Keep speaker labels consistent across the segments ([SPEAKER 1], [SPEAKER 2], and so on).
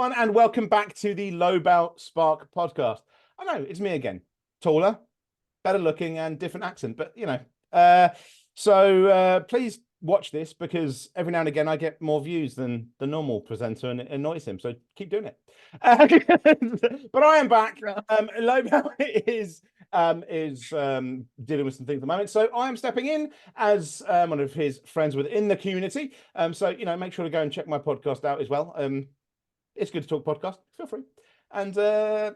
[SPEAKER 1] everyone, and welcome back to the Low Belt Spark podcast. I know it's me again, taller, better looking, and different accent, but please watch this because every now and again I get more views than the normal presenter, and it annoys him. So keep doing it. But I am back. Low Belt is dealing with some things at the moment, so I am stepping in as one of his friends within the community. So make sure to go and check my podcast out as well. It's Good to Talk podcast. Feel free. And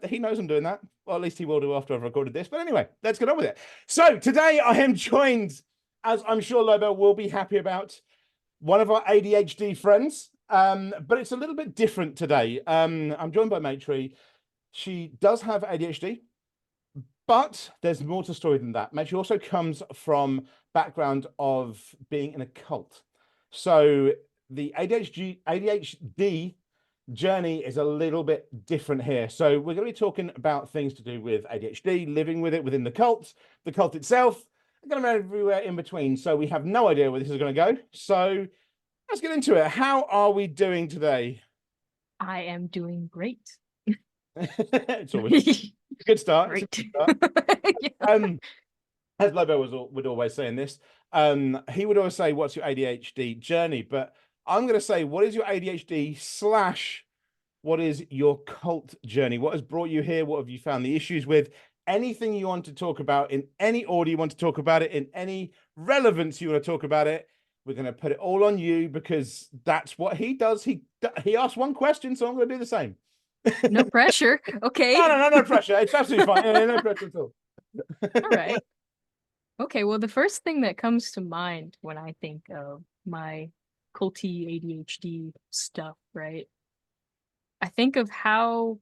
[SPEAKER 1] he knows I'm doing that. Well, at least he will do after I've recorded this. But anyway, let's get on with it. So today I am joined, as I'm sure Lobo will be happy about, one of our ADHD friends. But it's a little bit different today. I'm joined by Maitre. She does have ADHD, but there's more to the story than that. Maitre also comes from background of being in a cult. So the ADHD journey is a little bit different here. So we're going to be talking about things to do with ADHD, living with it within the cult itself, going around everywhere in between. So we have no idea where this is going to go. So let's get into it. How are we doing today?
[SPEAKER 2] I am doing great.
[SPEAKER 1] It's always a good start.
[SPEAKER 2] Great.
[SPEAKER 1] It's a good start. Yeah. As Lobo would always say in this, he would always say, "What's your ADHD journey?" But I'm going to say, what is your ADHD / what is your cult journey? What has brought you here? What have you found the issues with? Anything you want to talk about in any order you want to talk about it, in any relevance you want to talk about it, we're going to put it all on you because that's what he does. He asked one question, so I'm going to do the same.
[SPEAKER 2] No pressure. Okay.
[SPEAKER 1] No pressure. It's absolutely fine. No pressure at all.
[SPEAKER 2] All right. Okay, well, the first thing that comes to mind when I think of my culty ADHD stuff, right? I think of how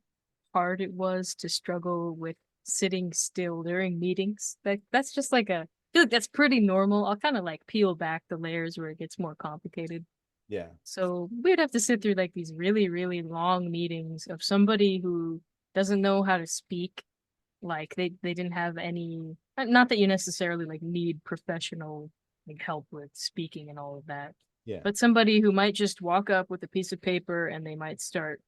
[SPEAKER 2] hard it was to struggle with sitting still during meetings. That's just like I feel like that's pretty normal. I'll kind of like peel back the layers where it gets more complicated.
[SPEAKER 1] Yeah.
[SPEAKER 2] So we'd have to sit through like these really, really long meetings of somebody who doesn't know how to speak. Like they didn't have any, not that you necessarily like need professional like help with speaking and all of that.
[SPEAKER 1] Yeah.
[SPEAKER 2] But somebody who might just walk up with a piece of paper and they might start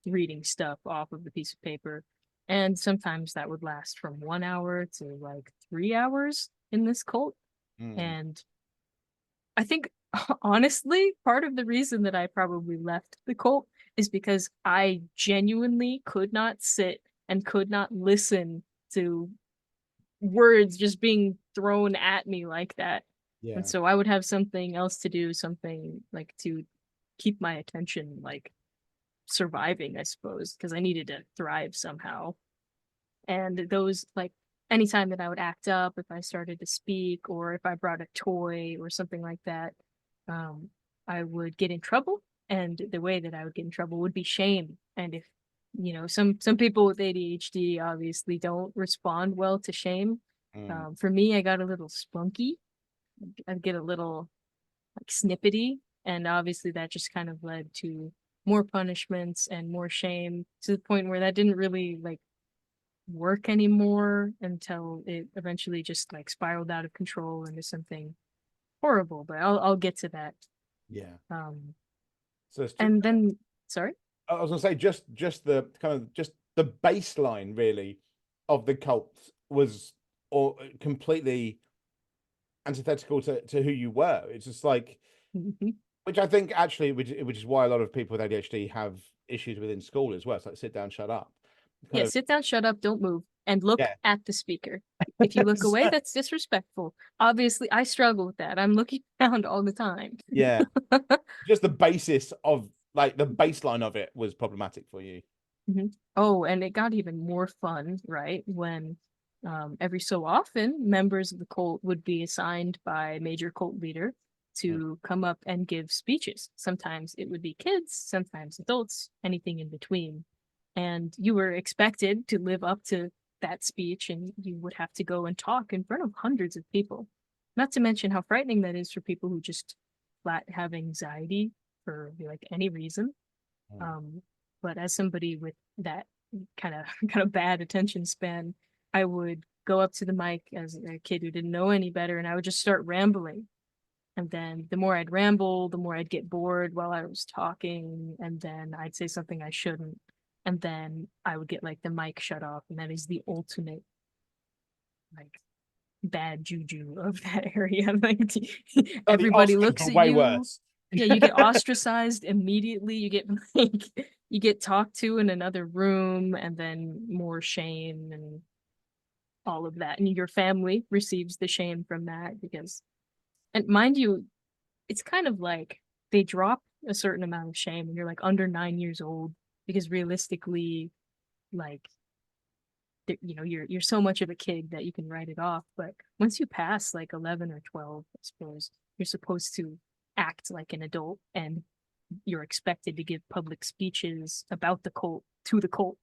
[SPEAKER 2] reading stuff off of the piece of paper. And sometimes that would last from 1 hour to like 3 hours in this cult. And I think honestly, part of the reason that I probably left the cult is because I genuinely could not sit and could not listen to words just being thrown at me like that.
[SPEAKER 1] Yeah.
[SPEAKER 2] And so I would have something else to do, something like to keep my attention like surviving, I suppose, because I needed to thrive somehow. And those like anytime that I would act up, if I started to speak or if I brought a toy or something like that, I would get in trouble. And the way that I would get in trouble would be shame. And if some people with ADHD obviously don't respond well to shame. For me, I got a little spunky. I'd get a little like snippety, and obviously that just kind of led to more punishments and more shame to the point where that didn't really like work anymore until it eventually just like spiraled out of control into something horrible. But I'll get to that.
[SPEAKER 1] Yeah.
[SPEAKER 2] So and then sorry.
[SPEAKER 1] I was gonna say just the kind of just the baseline really of the cult was or completely antithetical to who you were. It's just like which I think actually which is why a lot of people with ADHD have issues within school as well. It's like sit down, shut up.
[SPEAKER 2] Yeah, sit down, shut up, don't move, and look at the speaker. If you look away, that's disrespectful. Obviously, I struggle with that. I'm looking around all the time.
[SPEAKER 1] Yeah. Just the basis of like the baseline of it was problematic for you.
[SPEAKER 2] Oh, and it got even more fun, right? When every so often members of the cult would be assigned by a major cult leader to come up and give speeches. Sometimes it would be kids, sometimes adults, anything in between. And you were expected to live up to that speech, and you would have to go and talk in front of hundreds of people. Not to mention how frightening that is for people who just flat have anxiety for like any reason. But as somebody with that kind of bad attention span, I would go up to the mic as a kid who didn't know any better, and I would just start rambling. And then the more I'd ramble, the more I'd get bored while I was talking, and then I'd say something I shouldn't, and then I would get like the mic shut off, and that is the ultimate like bad juju of that area. Like everybody looks
[SPEAKER 1] but
[SPEAKER 2] at
[SPEAKER 1] way
[SPEAKER 2] you.
[SPEAKER 1] worse.
[SPEAKER 2] Yeah, you get ostracized immediately. You get like you get talked to in another room, and then more shame and all of that. And your family receives the shame from that because, and mind you, it's kind of like they drop a certain amount of shame when you're like under 9 years old, because realistically, like you know, you're so much of a kid that you can write it off. But once you pass like 11 or 12, I suppose you're supposed to act like an adult, and you're expected to give public speeches about the cult, to the cult,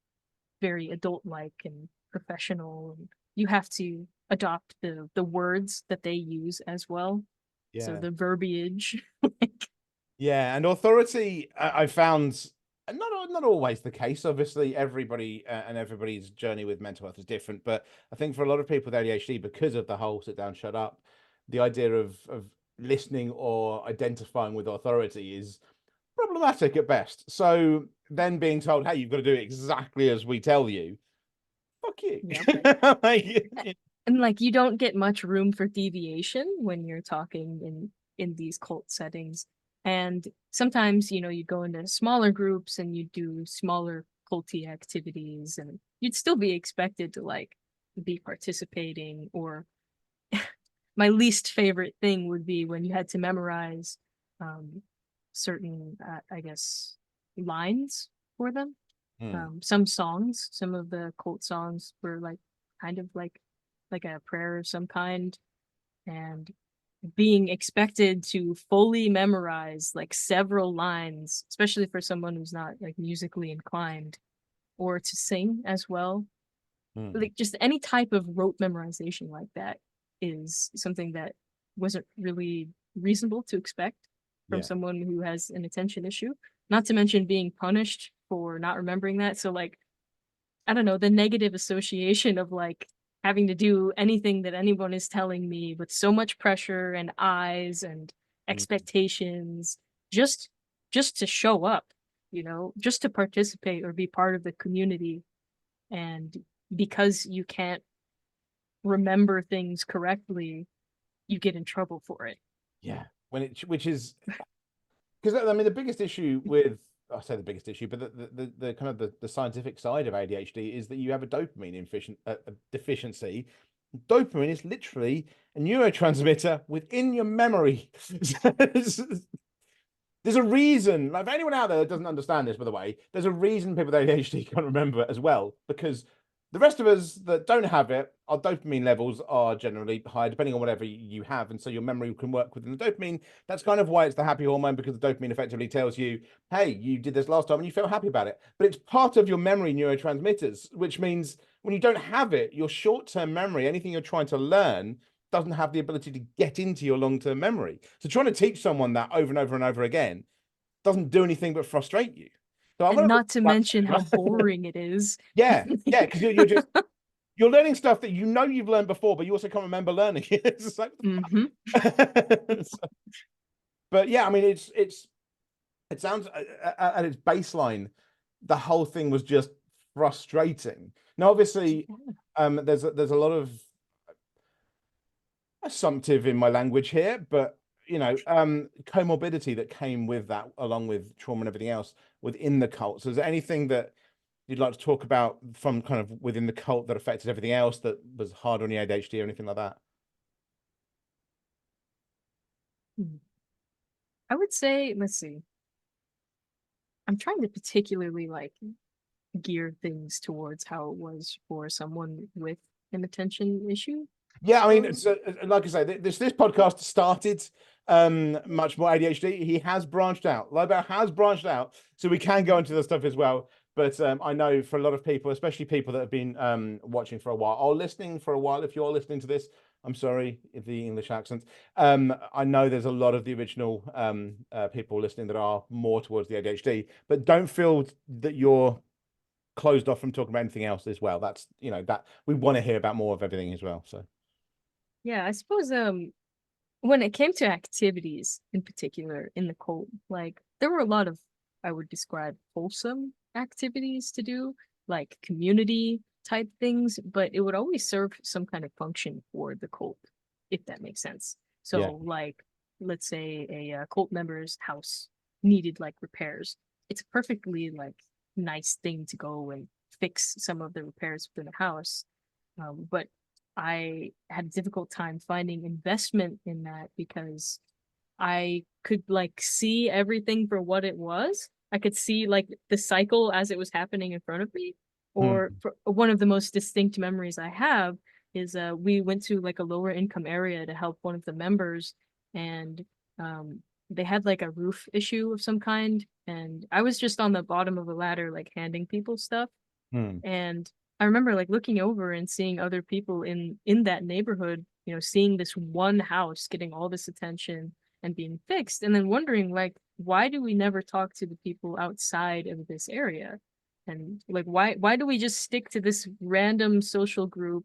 [SPEAKER 2] very adult like and professional, and you have to adopt the words that they use as well. So
[SPEAKER 1] Yeah.
[SPEAKER 2] the verbiage.
[SPEAKER 1] Yeah, and authority, I found not always the case. Obviously, everybody and everybody's journey with mental health is different. But I think for a lot of people with ADHD, because of the whole sit down, shut up, the idea of listening or identifying with authority is problematic at best. So then being told, "Hey, you've got to do it exactly as we tell you," fuck you.
[SPEAKER 2] Yeah.
[SPEAKER 1] Like,
[SPEAKER 2] And like you don't get much room for deviation when you're talking in these cult settings. And sometimes, you know, you go into smaller groups and you do smaller culty activities, and you'd still be expected to like be participating. Or my least favorite thing would be when you had to memorize certain I guess lines for them. Some songs, some of the cult songs were like kind of like a prayer of some kind, and being expected to fully memorize like several lines, especially for someone who's not like musically inclined, or to sing as well. Like just any type of rote memorization like that is something that wasn't really reasonable to expect from
[SPEAKER 1] yeah,
[SPEAKER 2] someone who has an attention issue. Not to mention being punished for not remembering that. So like I don't know, the negative association of like having to do anything that anyone is telling me with so much pressure and eyes and
[SPEAKER 1] mm,
[SPEAKER 2] expectations, just just to show up, you know, just to participate or be part of the community. And because you can't remember things correctly, you get in trouble for it.
[SPEAKER 1] yeah. Which is because I mean the biggest issue with, I say the biggest issue, but the kind of the scientific side of ADHD is that you have a dopamine deficiency. Dopamine is literally a neurotransmitter within your memory. There's a reason, like, for anyone out there that doesn't understand this, by the way, there's a reason people with ADHD can't remember it as well, because the rest of us that don't have it, our dopamine levels are generally high, depending on whatever you have. And so your memory can work within the dopamine. That's kind of why it's the happy hormone, because the dopamine effectively tells you, hey, you did this last time and you felt happy about it. But it's part of your memory neurotransmitters, which means when you don't have it, your short-term memory, anything you're trying to learn, doesn't have the ability to get into your long-term memory. So trying to teach someone that over and over and over again doesn't do anything but frustrate you. So I'm
[SPEAKER 2] And
[SPEAKER 1] gonna
[SPEAKER 2] not to mention how boring it is.
[SPEAKER 1] yeah, because you're just you're learning stuff that you know you've learned before, but you also can't remember learning it. It's just like,
[SPEAKER 2] Mm-hmm.
[SPEAKER 1] but yeah, I mean, it sounds at its baseline, the whole thing was just frustrating. Now, obviously, there's a lot of assumptive in my language here, but you know, comorbidity that came with that, along with trauma and everything else within the cult. So, is there anything that you'd like to talk about from kind of within the cult that affected everything else that was hard on the ADHD or anything like that?
[SPEAKER 2] I would say, let's see. I'm trying to particularly like gear things towards how it was for someone with an attention issue.
[SPEAKER 1] Yeah, I mean,
[SPEAKER 2] So,
[SPEAKER 1] it's like I say, this podcast started much more ADHD. He has branched out. Lobo has branched out, so we can go into the stuff as well. But I know for a lot of people, especially people that have been watching for a while or listening for a while, if you're listening to this, I'm sorry if the English accent. I know there's a lot of the original people listening that are more towards the ADHD, but don't feel that you're closed off from talking about anything else as well. That's, that we want to hear about more of everything as well. So
[SPEAKER 2] yeah, I suppose when it came to activities in particular in the cult, like there were a lot of, I would describe, wholesome activities to do, like community type things, but it would always serve some kind of function for the cult, if that makes sense.
[SPEAKER 1] Yeah.
[SPEAKER 2] So, like, let's say a cult member's house needed like repairs. It's a perfectly like nice thing to go and fix some of the repairs within the house. But I had a difficult time finding investment in that because I could like see everything for what it was. I could see like the cycle as it was happening in front of me. Or
[SPEAKER 1] Hmm.
[SPEAKER 2] for, one of the most distinct memories I have is we went to like a lower income area to help one of the members, and um they had like a roof issue of some kind, and I was just on the bottom of a ladder like handing people stuff.
[SPEAKER 1] Hmm.
[SPEAKER 2] And I remember like looking over and seeing other people in that neighborhood, seeing this one house getting all this attention and being fixed, and then wondering like, why do we never talk to the people outside of this area? And like, why do we just stick to this random social group?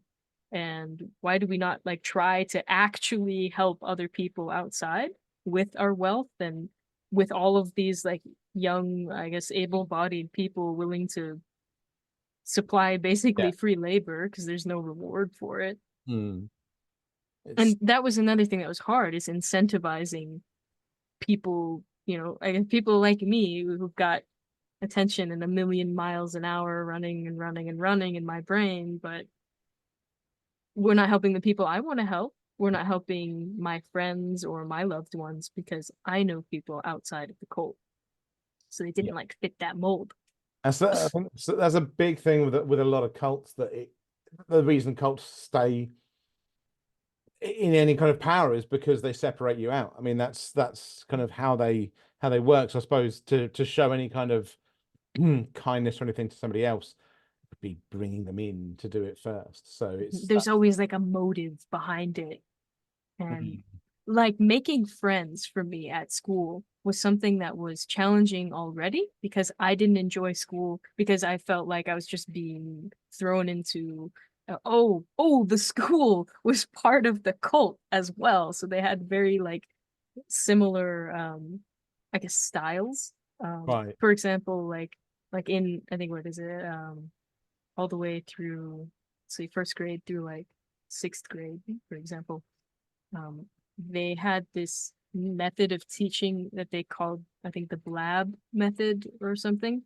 [SPEAKER 2] And why do we not like try to actually help other people outside with our wealth and with all of these like young, I guess, able-bodied people willing to supply
[SPEAKER 1] Yeah.
[SPEAKER 2] basically free labor because there's no reward for it.
[SPEAKER 1] Hmm. It's
[SPEAKER 2] And that was another thing that was hard, is incentivizing people, I guess people like me who've got attention and a million miles an hour running and running and running in my brain, but we're not helping the people I want to help. We're not helping my friends or my loved ones because I know people outside of the cult. So they
[SPEAKER 1] yeah.
[SPEAKER 2] didn't like fit that mold.
[SPEAKER 1] I think that's a big thing with a lot of cults, that the reason cults stay in any kind of power is because they separate you out. I mean, that's kind of how they work. So I suppose to show any kind of kindness or anything to somebody else would be bringing them in to do it first. So it's that.
[SPEAKER 2] There's always like a motive behind it. And
[SPEAKER 1] Mm.
[SPEAKER 2] like making friends for me at school was something that was challenging already because I didn't enjoy school because I felt like I was just being thrown into the school was part of the cult as well. So they had very like similar I guess styles.
[SPEAKER 1] Right.
[SPEAKER 2] For example, like in, I think, what is it? All the way through, say, first grade through like sixth grade, for example, um, they had this method of teaching that they called, I think, the blab method or something.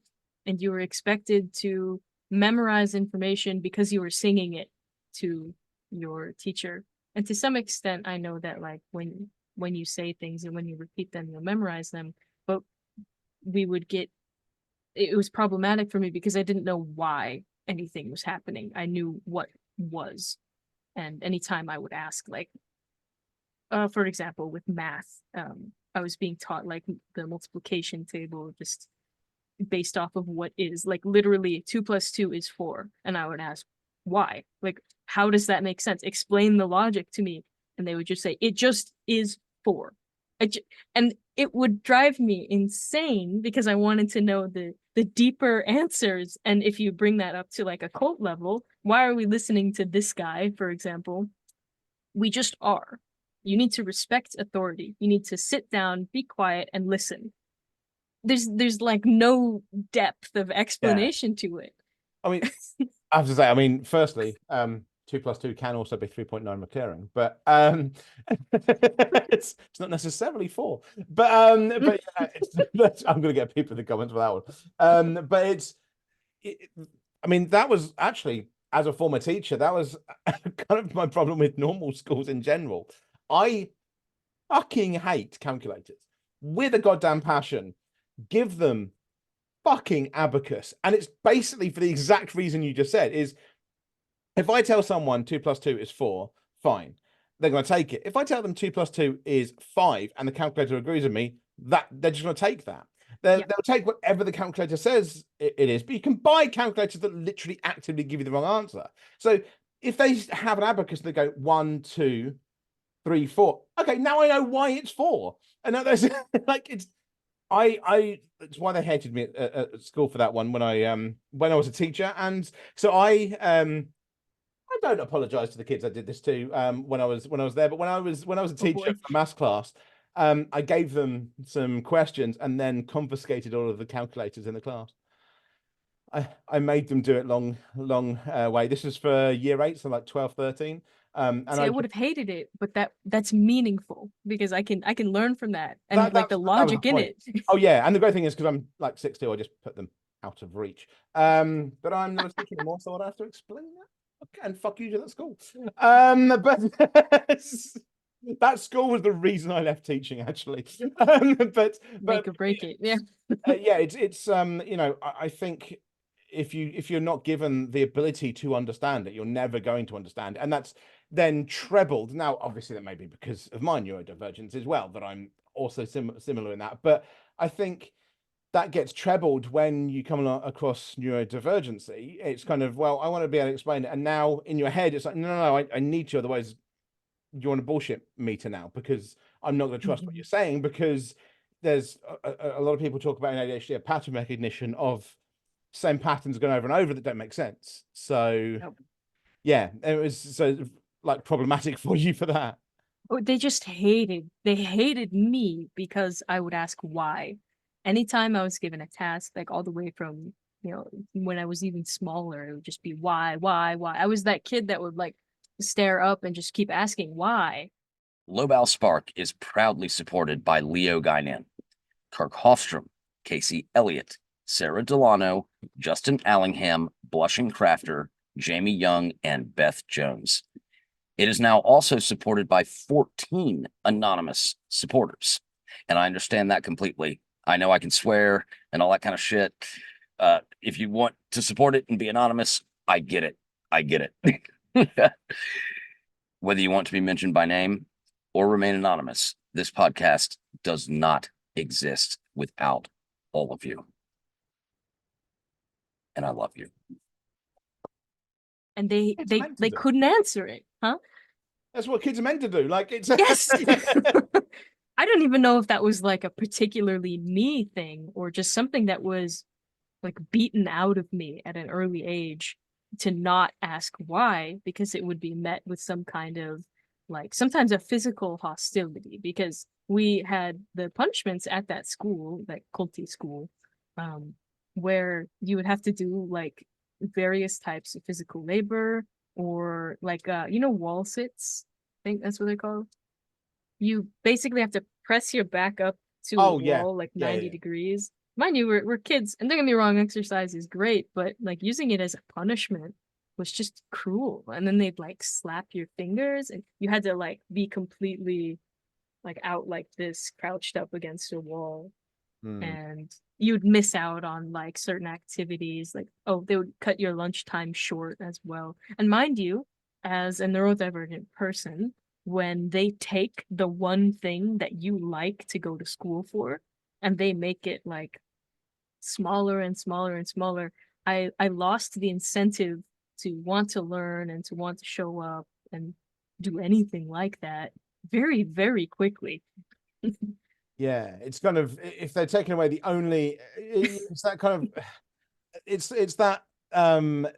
[SPEAKER 2] And you were expected to memorize information because you were singing it to your teacher. And to some extent, I know that like when you say things and when you repeat them, you'll memorize them. But we would get, it was problematic for me because I didn't know why anything was happening. I knew what was. And anytime I would ask, like, for example, with math, I was being taught like the multiplication table just based off of what is, like, literally 2 plus 2 is 4. And I would ask, why? Like, how does that make sense? Explain the logic to me. And they would just say, it just is 4. And it would drive me insane because I wanted to know the deeper answers. And if you bring that up to like a cult level, why are we listening to this guy, for example? We just are. You need to respect authority. You need to sit down, be quiet, and listen. There's like no depth of
[SPEAKER 1] Yeah.
[SPEAKER 2] explanation to it.
[SPEAKER 1] I mean, I have to say, I mean, firstly, 2 plus 2 can also be 3.9 recurring, but it's not necessarily 4. But yeah, I'm gonna get people in the comments for that one. But it, I mean, that was actually, as a former teacher, that was kind of my problem with normal schools in general. I fucking hate calculators with a goddamn passion. Give them fucking abacus. And it's basically for the exact reason you just said, is if I tell someone 2 plus 2 is 4, fine. They're going to take it. If I tell them 2 plus 2 is 5 and the calculator agrees with me, that they're just going to take that. They'll take whatever the calculator says it is, but you can buy calculators that literally actively give you the wrong answer. So if they have an abacus, they go 1, 2, 3, 4. Okay, now I know why it's 4. And now there's like it's why they hated me at school for that one when I was a teacher. And so I I don't apologize to the kids I did this to when I was there, but when I was a teacher
[SPEAKER 2] boy.
[SPEAKER 1] for maths class, I gave them some questions and then confiscated all of the calculators in the class. I made them do it long way. This was for year 8, so like 12, 13. And
[SPEAKER 2] See, I would have hated it, but that's meaningful because I can learn from that and like the
[SPEAKER 1] that was the
[SPEAKER 2] logic in
[SPEAKER 1] point.
[SPEAKER 2] it.
[SPEAKER 1] Oh yeah, and the great thing is because I'm like 6'2", I just put them out of reach. But I'm not a teacher anymore, so I have to explain that. Okay, and fuck you to that school. But that school was the reason I left teaching, actually. But
[SPEAKER 2] Make or break it. Yeah.
[SPEAKER 1] yeah, it's you know, I think if you're not given the ability to understand it, you're never going to understand, and that's then trebled. Now, obviously, that may be because of my neurodivergence as well, that I'm also similar in that. But I think that gets trebled when you come across neurodivergency. It's kind of, well, I want to be able to explain it, and now in your head, it's like, no, I need to, otherwise you want a bullshit meter now, because I'm not going to trust what you're saying, because there's a lot of people talk about in ADHD a pattern recognition of same patterns going over and over that don't make sense. So
[SPEAKER 2] Yep.
[SPEAKER 1] yeah, it was so like problematic for you for that.
[SPEAKER 2] Oh, they hated me because I would ask why. Anytime I was given a task, like all the way from, when I was even smaller, it would just be why. I was that kid that would like stare up and just keep asking why.
[SPEAKER 3] Lobau Spark is proudly supported by Leo Guinan, Kirk Hofstrom, Casey Elliott, Sarah Delano, Justin Allingham, Blushing Crafter, Jamie Young, and Beth Jones. It is now also supported by 14 anonymous supporters. And I understand that completely. I know I can swear and all that kind of shit. If you want to support it and be anonymous, I get it. I get it. Whether you want to be mentioned by name or remain anonymous, this podcast does not exist without all of you. And I love you.
[SPEAKER 2] And they couldn't answer it, huh?
[SPEAKER 1] That's what kids are meant to do. Like, it's
[SPEAKER 2] Yes. I don't even know if that was like a particularly me thing or just something that was like beaten out of me at an early age to not ask why, because it would be met with some kind of like sometimes a physical hostility, because we had the punishments at that school, that culty school, where you would have to do like various types of physical labor, or like wall sits. I think that's what they're called. You basically have to press your back up to a wall like 90 degrees. Mind you, we're kids, and don't get me wrong, exercise is great, but like using it as a punishment was just cruel. And then they'd like slap your fingers, and you had to like be completely like out like this, crouched up against a wall. And you'd miss out on like certain activities, like, oh, they would cut your lunchtime short as well. And mind you, as a neurodivergent person, when they take the one thing that you like to go to school for and they make it like smaller and smaller and smaller, I lost the incentive to want to learn and to want to show up and do anything like that very, very quickly.
[SPEAKER 1] Yeah, it's kind of, if they're taking away the only, it's that kind of, it's that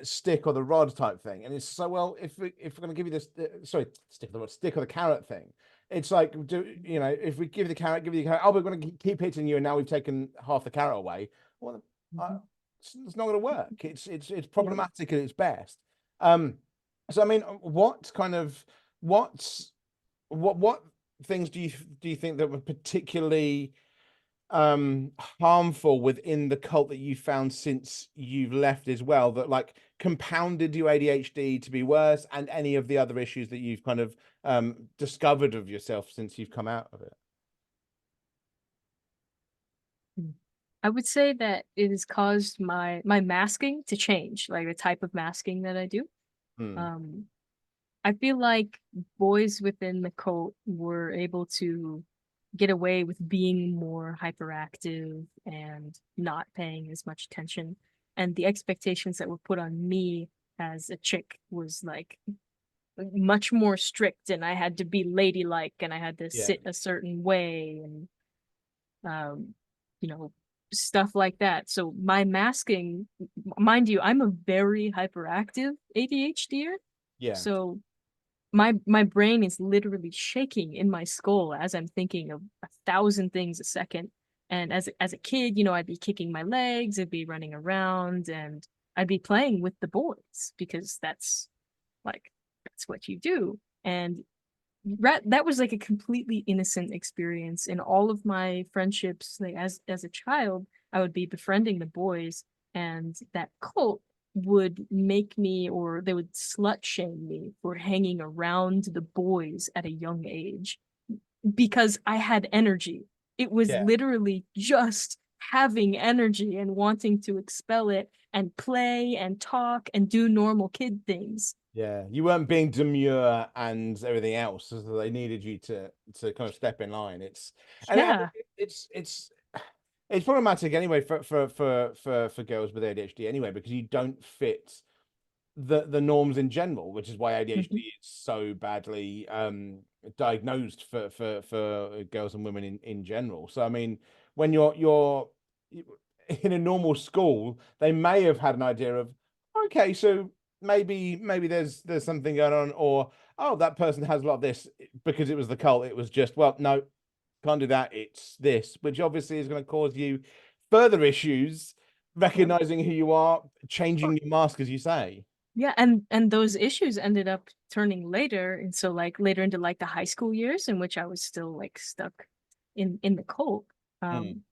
[SPEAKER 1] stick or the rod type thing, and it's so, well, if we're going to give you this, stick or the carrot thing, it's like, if we give you the carrot, oh, we're going to keep hitting you, and now we've taken half the carrot away. Well, it's not going to work. It's problematic at its best. So I mean, what things do you think that were particularly harmful within the cult that you found since you've left as well, that like compounded your ADHD to be worse, and any of the other issues that you've kind of discovered of yourself since you've come out of it?
[SPEAKER 2] I would say that it has caused my masking to change, like the type of masking that I do. I feel like boys within the cult were able to get away with being more hyperactive and not paying as much attention. And the expectations that were put on me as a chick was like much more strict, and I had to be ladylike, and I had to sit a certain way, and stuff like that. So my masking, mind you, I'm a very hyperactive ADHDer.
[SPEAKER 1] Yeah.
[SPEAKER 2] So my brain is literally shaking in my skull as I'm thinking of 1,000 things a second. And as a kid, I'd be kicking my legs, I'd be running around, and I'd be playing with the boys because that's what you do. And that was like a completely innocent experience. In all of my friendships, like as a child, I would be befriending the boys, and that cult would make me, or they would slut shame me for hanging around the boys at a young age because I had energy. It was
[SPEAKER 1] Yeah.
[SPEAKER 2] literally just having energy and wanting to expel it and play and talk and do normal kid things.
[SPEAKER 1] Yeah, you weren't being demure and everything else, so they needed you to kind of step in line. And
[SPEAKER 2] Yeah.
[SPEAKER 1] it's problematic anyway for girls with ADHD anyway, because you don't fit the norms in general, which is why ADHD
[SPEAKER 2] Mhm.
[SPEAKER 1] is so badly diagnosed for girls and women in general. So I mean, when you're in a normal school, they may have had an idea of, okay, so maybe there's something going on, or oh, that person has a lot of this. Because it was the cult, it was just, well, no, can't do that, it's this, which obviously is going to cause you further issues
[SPEAKER 2] Yep.
[SPEAKER 1] recognizing who you are, changing your mask, as you say.
[SPEAKER 2] Yeah, and those issues ended up turning later, and so like later into like the high school years in which I was still like stuck in the cult.
[SPEAKER 1] Mm,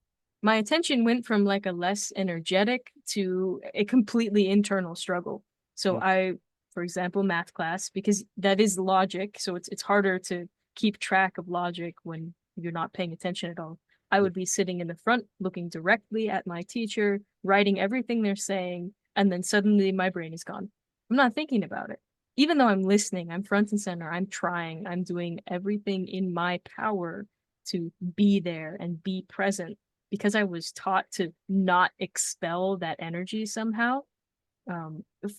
[SPEAKER 2] My attention went from like a less energetic to a completely internal struggle. So
[SPEAKER 1] mm,
[SPEAKER 2] for example, math class, because that is logic, so it's harder to keep track of logic when you're not paying attention at all. I
[SPEAKER 1] yeah,
[SPEAKER 2] would be sitting in the front, looking directly at my teacher, writing everything they're saying, and then suddenly my brain is gone. I'm not thinking about it. Even though I'm listening, I'm front and center, I'm trying, I'm doing everything in my power to be there and be present because I was taught to not expel that energy somehow.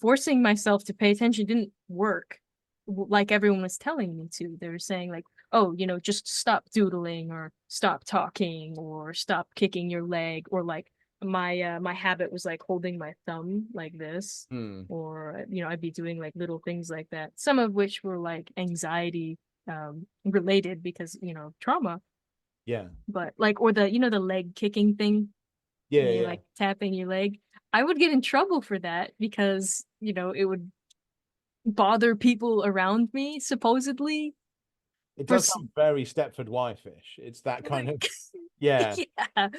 [SPEAKER 2] Forcing myself to pay attention didn't work like everyone was telling me to. They were saying like, oh, just stop doodling or stop talking or stop kicking your leg, or like my habit was like holding my thumb like this,
[SPEAKER 1] mm,
[SPEAKER 2] or I'd be doing like little things like that, some of which were like anxiety related because trauma,
[SPEAKER 1] yeah,
[SPEAKER 2] but like, or the leg kicking thing,
[SPEAKER 1] yeah,
[SPEAKER 2] you
[SPEAKER 1] yeah.
[SPEAKER 2] like tapping your leg. I would get in trouble for that because it would bother people around me supposedly
[SPEAKER 1] It
[SPEAKER 2] for
[SPEAKER 1] does sound very Stepford Wife-ish. It's that kind of, yeah.
[SPEAKER 2] yeah.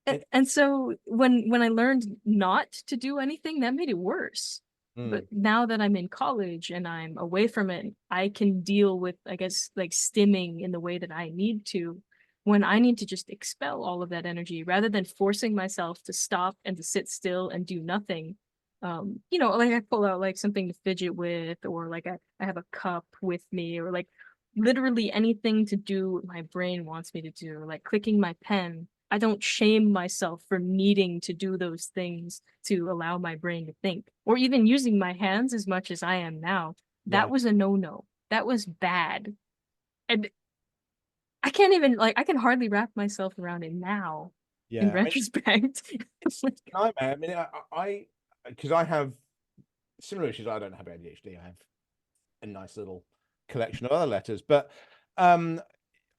[SPEAKER 1] It,
[SPEAKER 2] And so when I learned not to do anything, that made it worse. But
[SPEAKER 1] mm,
[SPEAKER 2] now that I'm in college and I'm away from it, I can deal with, I guess, like stimming in the way that I need to, when I need to just expel all of that energy rather than forcing myself to stop and to sit still and do nothing. Like I pull out like something to fidget with, or like I have a cup with me, or like literally anything to do what my brain wants me to do, like clicking my pen. I don't shame myself for needing to do those things to allow my brain to think, or even using my hands as much as I am now. That
[SPEAKER 1] yeah,
[SPEAKER 2] was a no-no. That was bad. And I can't even, like, I can hardly wrap myself around it now in
[SPEAKER 1] yeah. I mean,
[SPEAKER 2] retrospect.
[SPEAKER 1] it's a nightmare. I mean, because I have similar issues. I don't have ADHD. I have a nice little collection of other letters, but um,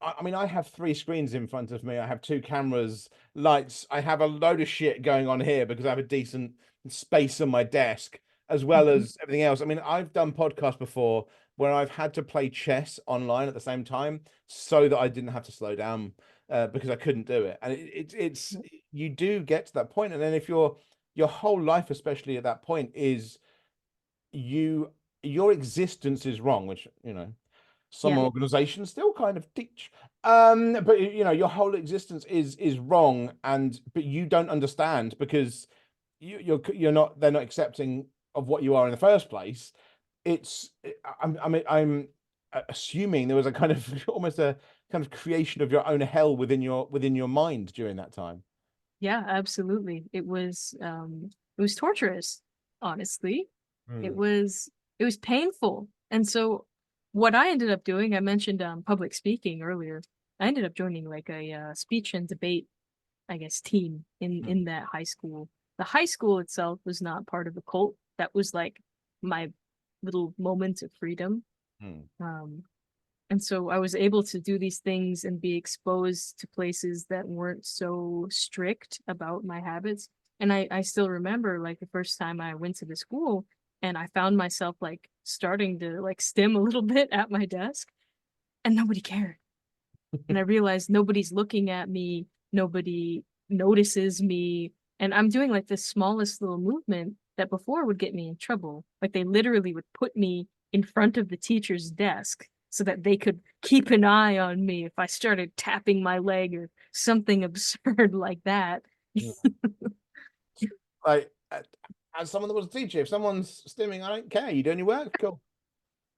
[SPEAKER 1] I mean, I have three screens in front of me. I have two cameras, lights. I have a load of shit going on here because I have a decent space on my desk, as well as everything else. I mean, I've done podcasts before where I've had to play chess online at the same time so that I didn't have to slow down because I couldn't do it. And it's you do get to that point, and then if your whole life, especially at that point, is you your existence is wrong, which some
[SPEAKER 2] Yeah.
[SPEAKER 1] organizations still kind of teach. But your whole existence is wrong, and but you don't understand because you're not they're not accepting of what you are in the first place. I'm assuming there was a kind of almost a kind of creation of your own hell within your mind during that time.
[SPEAKER 2] Yeah, absolutely. It was torturous, honestly. It
[SPEAKER 1] Mm,
[SPEAKER 2] was it was painful. And so what I ended up doing, I mentioned public speaking earlier. I ended up joining like a speech and debate, I guess, team
[SPEAKER 1] mm,
[SPEAKER 2] in that high school. The high school itself was not part of the cult. That was like my little moments of freedom.
[SPEAKER 1] Hmm.
[SPEAKER 2] And so I was able to do these things and be exposed to places that weren't so strict about my habits. And I still remember like the first time I went to the school and I found myself like starting to like stim a little bit at my desk and nobody cared. And I realized nobody's looking at me, nobody notices me. And I'm doing like the smallest little movement that before would get me in trouble. Like they literally would put me in front of the teacher's desk so that they could keep an eye on me if I started tapping my leg or something absurd like that.
[SPEAKER 1] Like, as someone that was a teacher, if someone's stimming, I don't care. You doing your work? Cool.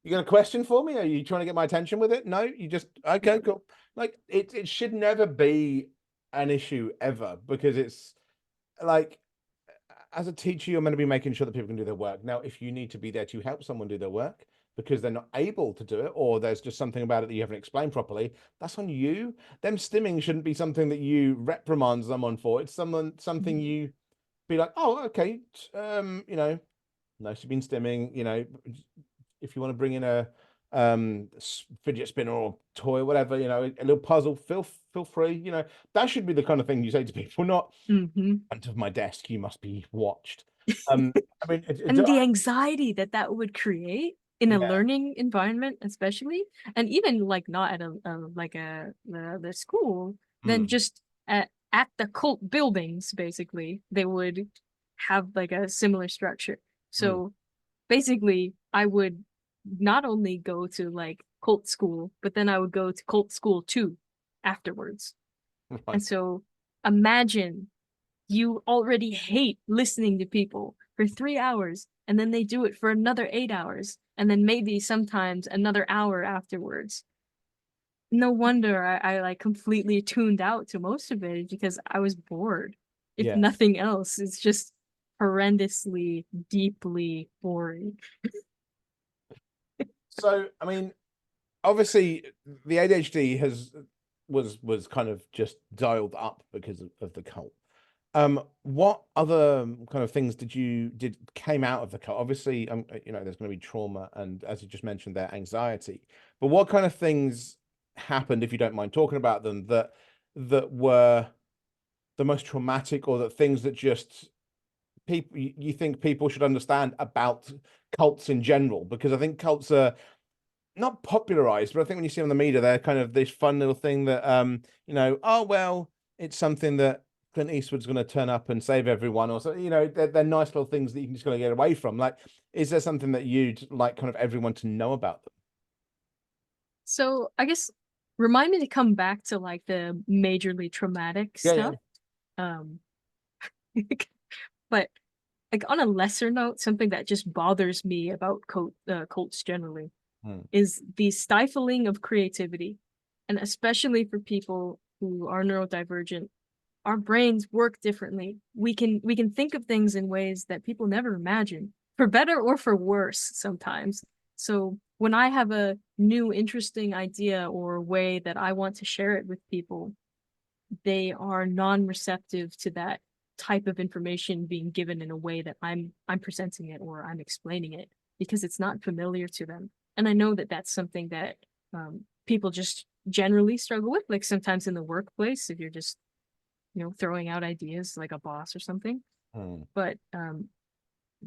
[SPEAKER 1] You got a question for me? Are you trying to get my attention with it? No, you just, okay, cool. Like, it should never be an issue ever, because it's like, as a teacher, you're meant to be making sure that people can do their work. Now, if you need to be there to help someone do their work because they're not able to do it, or there's just something about it that you haven't explained properly, that's on you. Them stimming shouldn't be something that you reprimand someone for. It's something you be like, oh, okay, you know, nice you've been stimming, you know, if you want to bring in a fidget spinner or toy, whatever, you know, a little puzzle, feel free. You know, that should be the kind of thing you say to people, not
[SPEAKER 2] Mm-hmm.
[SPEAKER 1] front of my desk, you must be watched. I mean,
[SPEAKER 2] And the anxiety that that would create in a
[SPEAKER 1] yeah.
[SPEAKER 2] learning environment, especially, and even like not at the school, then just at the cult buildings, basically, they would have like a similar structure. So basically, I would not only go to like cult school, but then I would go to cult school too afterwards.
[SPEAKER 1] Right.
[SPEAKER 2] And so imagine you already hate listening to people for 3 hours, and then they do it for another 8 hours, and then maybe sometimes another hour afterwards. No wonder I like completely tuned out to most of it because I was bored. If
[SPEAKER 1] Yeah.
[SPEAKER 2] nothing else, it's just horrendously, deeply boring.
[SPEAKER 1] So, I mean, obviously the ADHD was kind of just dialed up because of the cult. What other kind of things did came out of the cult? Obviously, you know, there's going to be trauma and, as you just mentioned, their anxiety. But what kind of things happened, if you don't mind talking about them, that were the most traumatic, or that things that just people you think people should understand about cults in general? Because I think cults are not popularized, but I think when you see them on the media, they're kind of this fun little thing that you know, oh well, it's something that Clint Eastwood's going to turn up and save everyone, or so, you know, they're nice little things that you can just kind of get away from. Like, is there something that you'd like kind of everyone to know about them?
[SPEAKER 2] So I guess remind me to come back to like the majorly traumatic
[SPEAKER 1] Yeah, yeah.
[SPEAKER 2] stuff. But like on a lesser note, something that just bothers me about cults generally is the stifling of creativity, and especially for people who are neurodivergent. Our brains work differently. We can think of things in ways that people never imagine, for better or for worse sometimes. So when I have a new interesting idea or way that I want to share it with people, they are non-receptive to that type of information being given in a way that I'm presenting it or I'm explaining it, because it's not familiar to them. And I know that that's something that people just generally struggle with, like sometimes in the workplace, if you're just, you know, throwing out ideas like a boss or something. But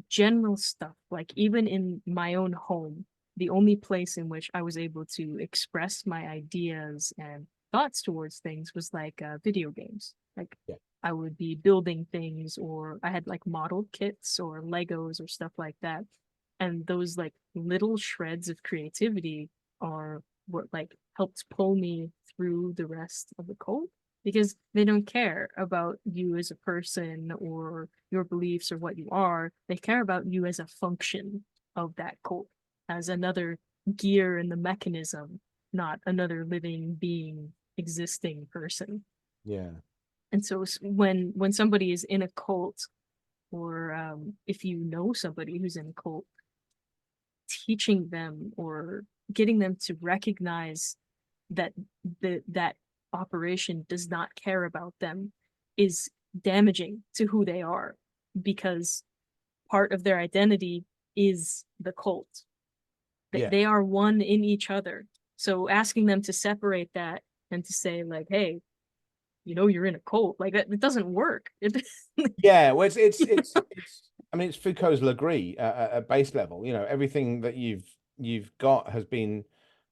[SPEAKER 2] general stuff, like even in my own home, the only place in which I was able to express my ideas and thoughts towards things was like video games. Like
[SPEAKER 1] Yeah.
[SPEAKER 2] I would be building things, or I had like model kits or Legos or stuff like that. And those like little shreds of creativity are what like helped pull me through the rest of the cult, because they don't care about you as a person or your beliefs or what you are. They care about you as a function of that cult, as another gear in the mechanism, not another living being, existing person.
[SPEAKER 1] Yeah.
[SPEAKER 2] And so when somebody is in a cult, or if you know somebody who's in a cult, teaching them or getting them to recognize that that operation does not care about them is damaging to who they are, because part of their identity is the cult.
[SPEAKER 1] Yeah.
[SPEAKER 2] They are one in each other. So asking them to separate that and to say like, hey, you're in a cult, like that, it doesn't work.
[SPEAKER 1] Yeah, well, it's I mean, it's Foucault's Legree at base level. Everything that you've got has been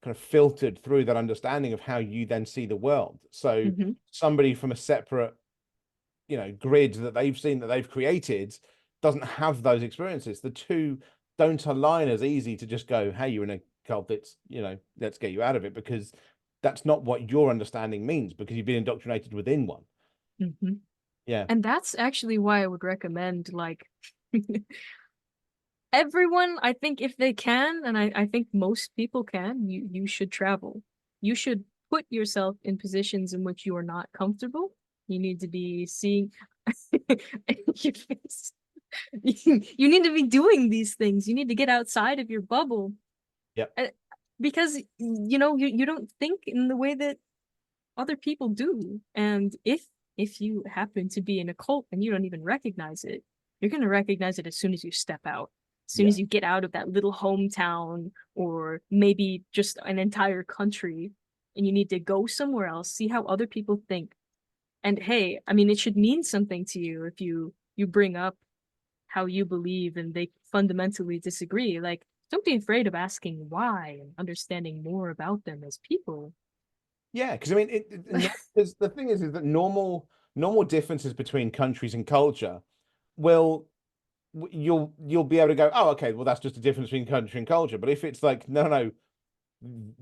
[SPEAKER 1] kind of filtered through that understanding of how you then see the world. So
[SPEAKER 2] Mhm.
[SPEAKER 1] somebody from a separate, grid that they've seen, that they've created, doesn't have those experiences. The two don't align as easy to just go, hey, you're in a cult, let's get you out of it, because that's not what your understanding means, because you've been indoctrinated within one.
[SPEAKER 2] Mhm.
[SPEAKER 1] Yeah.
[SPEAKER 2] And that's actually why I would recommend like everyone, I think if they can, and I think most people can, you should travel. You should put yourself in positions in which you are not comfortable. You need to be seeing your face. You need to be doing these things. You need to get outside of your bubble.
[SPEAKER 1] Yep.
[SPEAKER 2] Because you don't think in the way that other people do. And if you happen to be in a cult and you don't even recognize it, you're going to recognize it as soon as you step out. As soon as you get out of that little hometown, or maybe just an entire country, and you need to go somewhere else, see how other people think. And hey, I mean, it should mean something to you if you bring up how you believe and they fundamentally disagree. Like, don't be afraid of asking why and understanding more about them as people.
[SPEAKER 1] Yeah, because I mean, because the thing is that normal differences between countries and culture will you'll be able to go, oh, okay, well, that's just a difference between country and culture. But if it's like, no,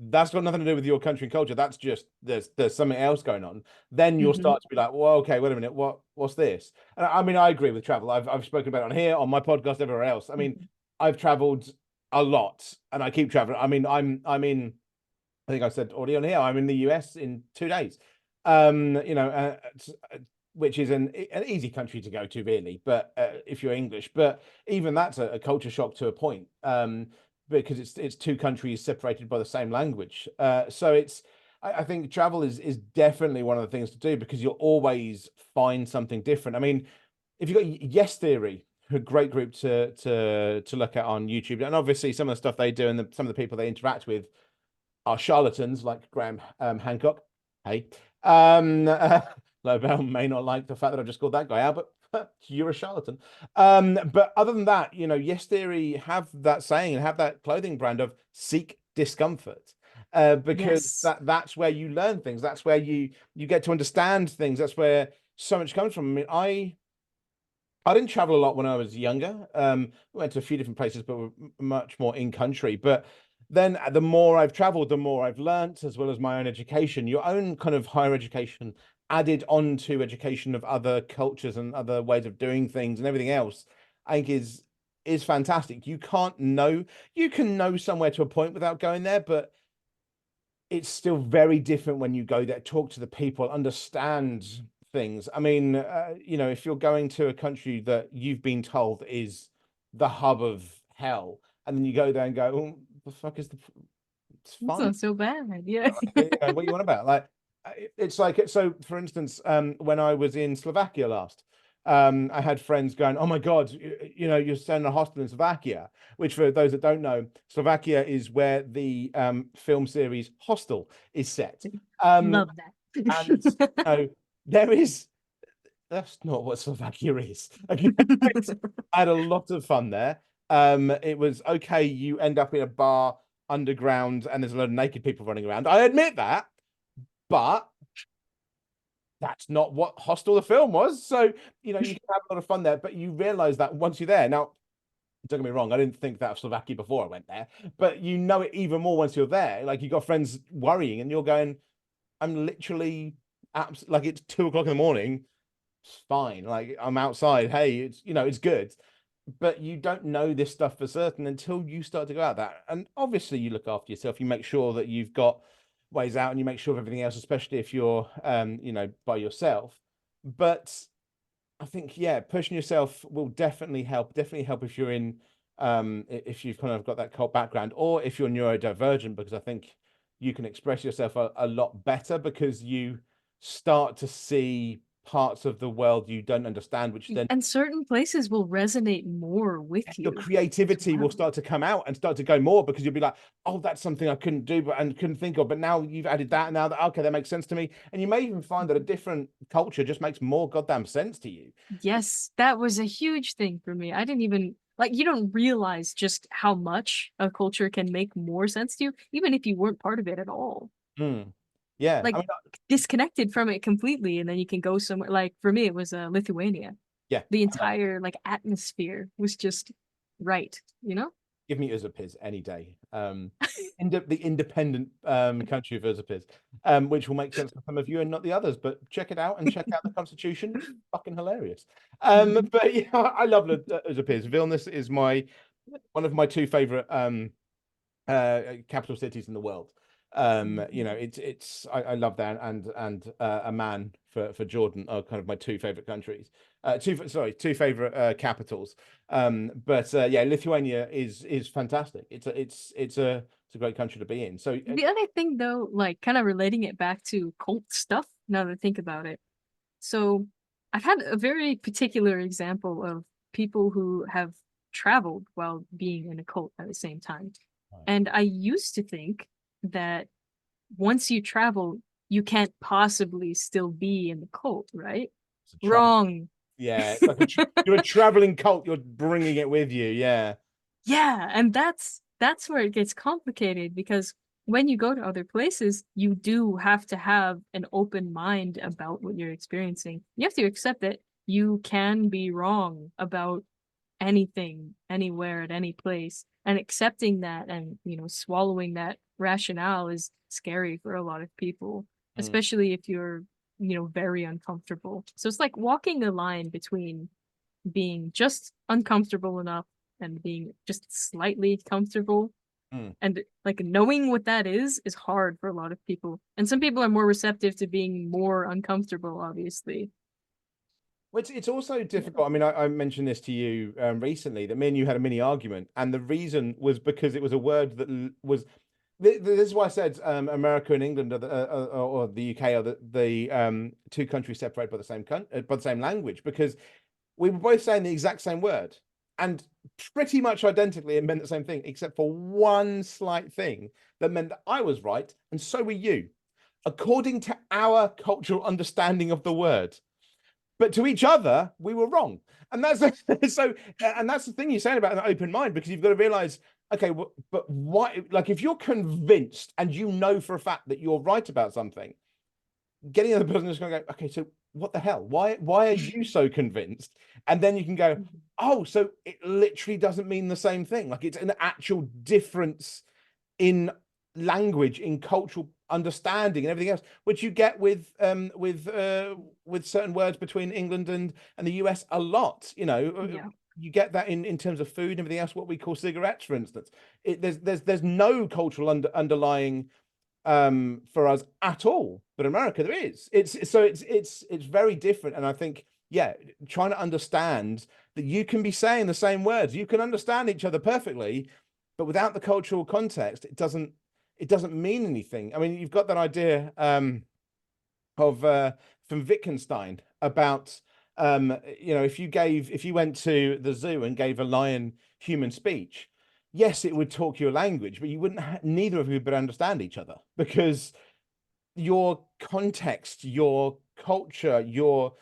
[SPEAKER 1] that's got nothing to do with your country and culture, that's just there's something else going on, then you'll
[SPEAKER 2] Mhm.
[SPEAKER 1] start to be like, well, okay, wait a minute, what's this? And I mean, I agree with travel. I've spoken about it on here, on my podcast, everywhere else. I mean,
[SPEAKER 2] Mhm.
[SPEAKER 1] I've traveled a lot, and I keep traveling. I mean, I'm in, I think I said already on here, I'm in the US in 2 days. Which is an easy country to go to, really, but if you're English. But even that's a culture shock to a point, because it's two countries separated by the same language. So I think travel is definitely one of the things to do, because you'll always find something different. I mean, if you've got Yes Theory, a great group to look at on YouTube, and obviously some of the stuff they do and some of the people they interact with are charlatans, like Graham Hancock. Hey, Lobel may not like the fact that I've just called that guy out, but you're a charlatan. But other than that, Yes Theory have that saying and have that clothing brand of seek discomfort, because
[SPEAKER 2] Yes.
[SPEAKER 1] that's where you learn things. That's where you get to understand things. That's where so much comes from. I mean, I didn't travel a lot when I was younger. We went to a few different places, but were much more in country. But then the more I've traveled, the more I've learnt, as well as my own education, your own kind of higher education added on to education of other cultures and other ways of doing things and everything else, I think is fantastic. You can know somewhere to a point without going there, but it's still very different when you go there, talk to the people, understand things. I mean, if you're going to a country that you've been told is the hub of hell, and then you go there and go, oh, the fuck is it's
[SPEAKER 2] That's
[SPEAKER 1] fine.
[SPEAKER 2] not so bad. Yeah.
[SPEAKER 1] What you want about? Like, it's like, so for instance, when I was in Slovakia last, I had friends going, oh my God, you're staying in a hostel in Slovakia, which, for those that don't know, Slovakia is where the film series Hostel is set.
[SPEAKER 2] Love
[SPEAKER 1] And
[SPEAKER 2] that.
[SPEAKER 1] there is, that's not what Slovakia is. Okay. I had a lot of fun there. It was okay. You end up in a bar underground and there's a lot of naked people running around. I admit that, but that's not what Hostel the film was. So, you can have a lot of fun there, but you realize that once you're there. Now, don't get me wrong, I didn't think that of Slovakia before I went there, but you know it even more once you're there. Like, you got friends worrying and you're going, I'm literally like, it's 2 o'clock in the morning. It's fine. Like, I'm outside. Hey, it's good. But you don't know this stuff for certain until you start to go out that. And obviously you look after yourself. You make sure that you've got ways out, and you make sure of everything else, especially if you're by yourself. But I think, yeah, pushing yourself will definitely help. Definitely help if you're in if you've kind of got that cult background, or if you're neurodivergent, because I think you can express yourself a lot better, because you start to see parts of the world you don't understand, which then
[SPEAKER 2] And certain places will resonate more with
[SPEAKER 1] your
[SPEAKER 2] you as
[SPEAKER 1] creativity will
[SPEAKER 2] well.
[SPEAKER 1] start to come out and start to go more, because you'll be like, oh, that's something I couldn't do and couldn't think of, but now you've added that, and now that, okay, that makes sense to me. And you may even find that a different culture just makes more goddamn sense to you.
[SPEAKER 2] Yes, that was a huge thing for me. I didn't even like, you don't realize just how much a culture can make more sense to you, even if you weren't part of it at all.
[SPEAKER 1] Yeah, I
[SPEAKER 2] Like
[SPEAKER 1] mean,
[SPEAKER 2] disconnected from it completely, and then you can go somewhere. Like for me, it was Lithuania.
[SPEAKER 1] yeah,
[SPEAKER 2] The
[SPEAKER 1] I love it.
[SPEAKER 2] entire like atmosphere was just right, you know?
[SPEAKER 1] Give me Uzapiz any day. The independent country of Uzapiz, which will make sense for some of you and not the others. But check it out and check out the Constitution. It's fucking hilarious.
[SPEAKER 2] Mhm.
[SPEAKER 1] But yeah, I love Uzapiz. Vilnius is one of my two favorite capital cities in the world. You know, I love that, and Amman for Jordan are kind of my two favorite countries. Two favorite capitals. But yeah, Lithuania is fantastic. It's a great country to be in. So
[SPEAKER 2] The other thing though, like kind of relating it back to cult stuff, now that I think about it. So I've had a very particular example of people who have traveled while being in a cult at the same time. And I used to think that once you travel, you can't possibly still be in the cult, right?
[SPEAKER 1] it's a travel.
[SPEAKER 2] Wrong.
[SPEAKER 1] Yeah, it's like you're a traveling cult. You're bringing it with you. Yeah.
[SPEAKER 2] Yeah, and that's where it gets complicated because when you go to other places, you do have to have an open mind about what you're experiencing. You have to accept that you can be wrong about anything, anywhere, at any place. And accepting that and, swallowing that rationale is scary for a lot of people,
[SPEAKER 1] Mm,
[SPEAKER 2] especially if you're, very uncomfortable. So it's like walking the line between being just uncomfortable enough and being just slightly comfortable.
[SPEAKER 1] mm.
[SPEAKER 2] And like knowing what that is hard for a lot of people. And some people are more receptive to being more uncomfortable, obviously.
[SPEAKER 1] Well, it's also difficult. I mean, I mentioned this to you recently, that me and you had a mini argument, and the reason was because it was a word that was. This is why I said America and England or the UK are the two countries separated by the by the same language, because we were both saying the exact same word, and pretty much identically it meant the same thing, except for one slight thing that meant that I was right and so were you, according to our cultural understanding of the word. But to each other, we were wrong. And that's so, and that's the thing you're saying about an open mind, because you've got to realize, okay, but why? Like, if you're convinced and you know for a fact that you're right about something, getting the other person is going to go, okay, so what the hell? Why are you so convinced? And then you can go, oh, so it literally doesn't mean the same thing. Like, it's an actual difference in language, in cultural understanding and everything else, which you get with certain words between England and the US a lot.
[SPEAKER 2] Yeah.
[SPEAKER 1] You get that in terms of food and everything else, what we call cigarettes, for instance. There's no cultural underlying for us at all, but America there is. It's very different. And I think, yeah, trying to understand that you can be saying the same words, you can understand each other perfectly, but without the cultural context, it doesn't mean anything. I mean, you've got that idea of from Wittgenstein about if you went to the zoo and gave a lion human speech, yes, it would talk your language, but you wouldn't neither of you would understand each other, because your context, your culture, your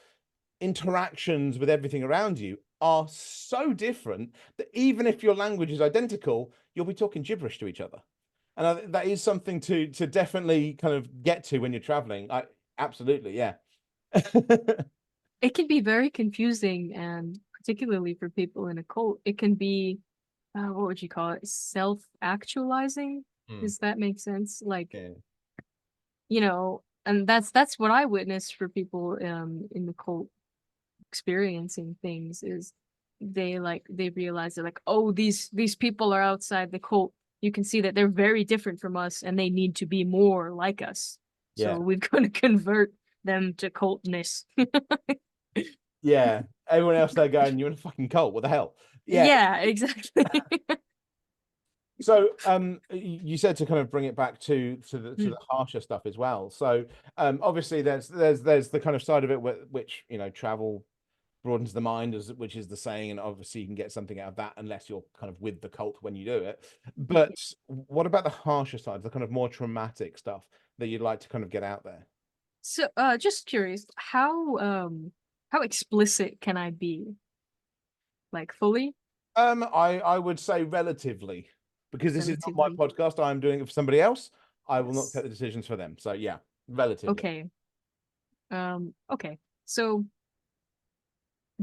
[SPEAKER 1] interactions with everything around you are so different that even if your language is identical, you'll be talking gibberish to each other. And that is something to definitely kind of get to when you're traveling. Absolutely, yeah.
[SPEAKER 2] It can be very confusing, and particularly for people in a cult, it can be, what would you call it? Self-actualizing?
[SPEAKER 1] Mm,
[SPEAKER 2] Does that make sense? Like,
[SPEAKER 1] yeah.
[SPEAKER 2] And that's what I witnessed for people in the cult experiencing things is they realize they're like, oh, these people are outside the cult. You can see that they're very different from us and they need to be more like us. So
[SPEAKER 1] Yeah.
[SPEAKER 2] we've got to convert them to cultness.
[SPEAKER 1] Yeah. Everyone else there going, you're in a fucking cult. What the hell? Yeah.
[SPEAKER 2] Yeah, exactly.
[SPEAKER 1] So you said to kind of bring it back to the harsher stuff as well. So obviously there's the kind of side of it which travel broadens the mind, which is the saying, and obviously you can get something out of that unless you're kind of with the cult when you do it. But what about the harsher side, the kind of more traumatic stuff that you'd like to kind of get out there?
[SPEAKER 2] So just curious, how explicit can I be? Like fully?
[SPEAKER 1] I would say relatively, because this is not my
[SPEAKER 2] Relatively.
[SPEAKER 1] podcast. I'm doing it for somebody else. I will not
[SPEAKER 2] Yes.
[SPEAKER 1] take the decisions for them. So yeah, relatively.
[SPEAKER 2] Okay. Okay. So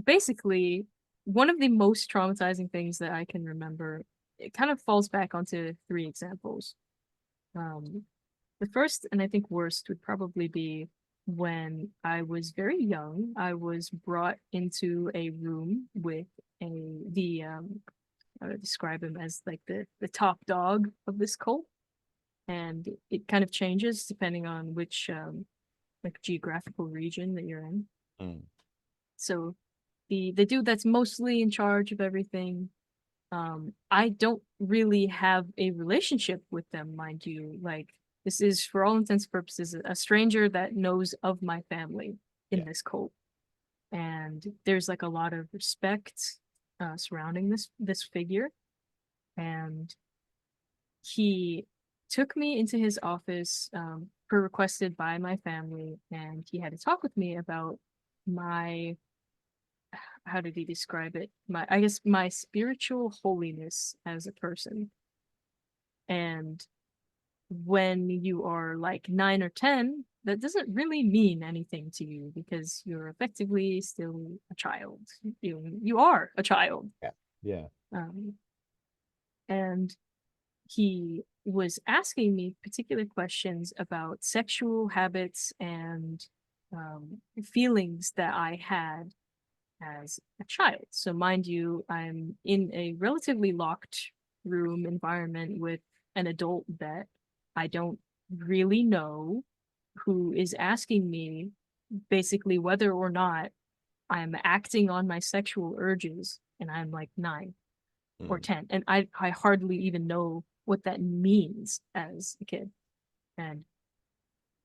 [SPEAKER 2] basically, one of the most traumatizing things that I can remember, it kind of falls back onto three examples. The first and I think worst would probably be when I was very young. I was brought into a room with the I would describe him as like the top dog of this cult, and it kind of changes depending on which like geographical region that you're in.
[SPEAKER 1] Mm.
[SPEAKER 2] So the dude that's mostly in charge of everything, I don't really have a relationship with them, mind you. Like, this is for all intents and purposes a stranger that knows of my family in
[SPEAKER 1] Yeah.
[SPEAKER 2] this cult, and there's like a lot of respect surrounding this figure. And he took me into his office, per requested by my family, and he had to talk with me about my, how did he describe it? I guess my spiritual holiness as a person. And when you are like 9 or 10, that doesn't really mean anything to you because you're effectively still a child. You are a child.
[SPEAKER 1] Yeah. Yeah.
[SPEAKER 2] Um, and he was asking me particular questions about sexual habits and feelings that I had as a child. So, mind you, I'm in a relatively locked room environment with an adult that I don't really know, who is asking me basically whether or not I'm acting on my sexual urges, and I'm like 9 or 10. And I hardly even know what that means as a kid. And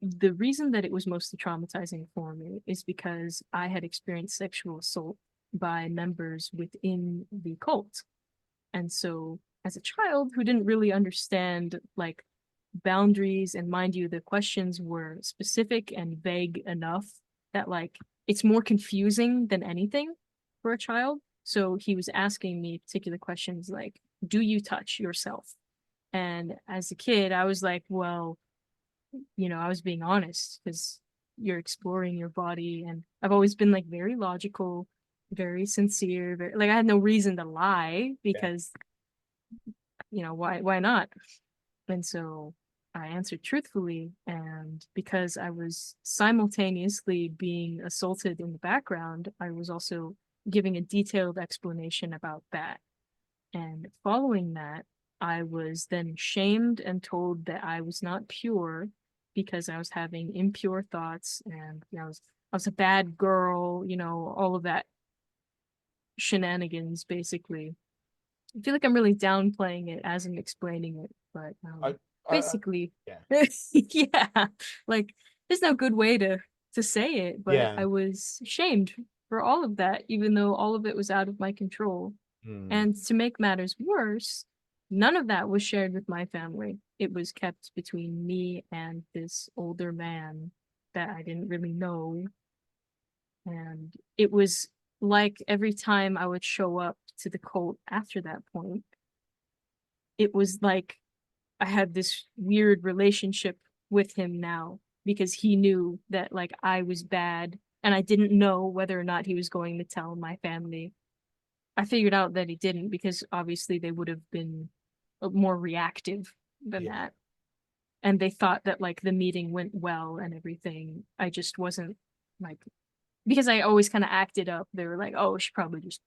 [SPEAKER 2] the reason that it was mostly traumatizing for me is because I had experienced sexual assault by members within the cult. And so, as a child who didn't really understand like boundaries, and mind you, the questions were specific and vague enough that like it's more confusing than anything for a child. So he was asking me particular questions like, do you touch yourself? And as a kid, I was like, well, I was being honest because you're exploring your body. And I've always been like very logical, very sincere, like I had no reason to lie because, why not? And so I answered truthfully. And because I was simultaneously being assaulted in the background, I was also giving a detailed explanation about that. And following that, I was then shamed and told that I was not pure because I was having impure thoughts, and I was a bad girl, all of that shenanigans basically. I feel like I'm really downplaying it as I'm explaining it, but
[SPEAKER 1] I,
[SPEAKER 2] basically,
[SPEAKER 1] yeah.
[SPEAKER 2] yeah, like there's no good way to say it, but
[SPEAKER 1] Yeah.
[SPEAKER 2] I was shamed for all of that, even though all of it was out of my control. And to make matters worse, none of that was shared with my family. It was kept between me and this older man that I didn't really know. And it was like every time I would show up to the cult after that point, it was like I had this weird relationship with him now because he knew that like I was bad and I didn't know whether or not he was going to tell my family. I figured out that he didn't because obviously they would have been more reactive than
[SPEAKER 1] Yeah.
[SPEAKER 2] that. And they thought that like the meeting went well and everything. I just wasn't like, because I always kind of acted up. They were like, oh, she probably just,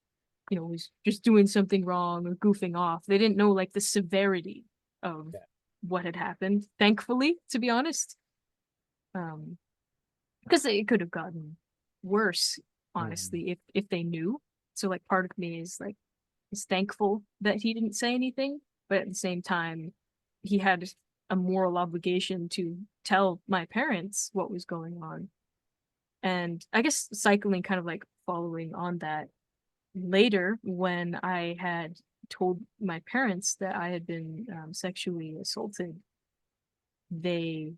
[SPEAKER 2] was just doing something wrong or goofing off. They didn't know like the severity of what had happened, thankfully, to be honest. Because it could have gotten worse, honestly, if they knew. So like part of me is thankful that he didn't say anything, but at the same time, he had a moral obligation to tell my parents what was going on. And I guess cycling, kind of like following on that, later when I had told my parents that I had been sexually assaulted, they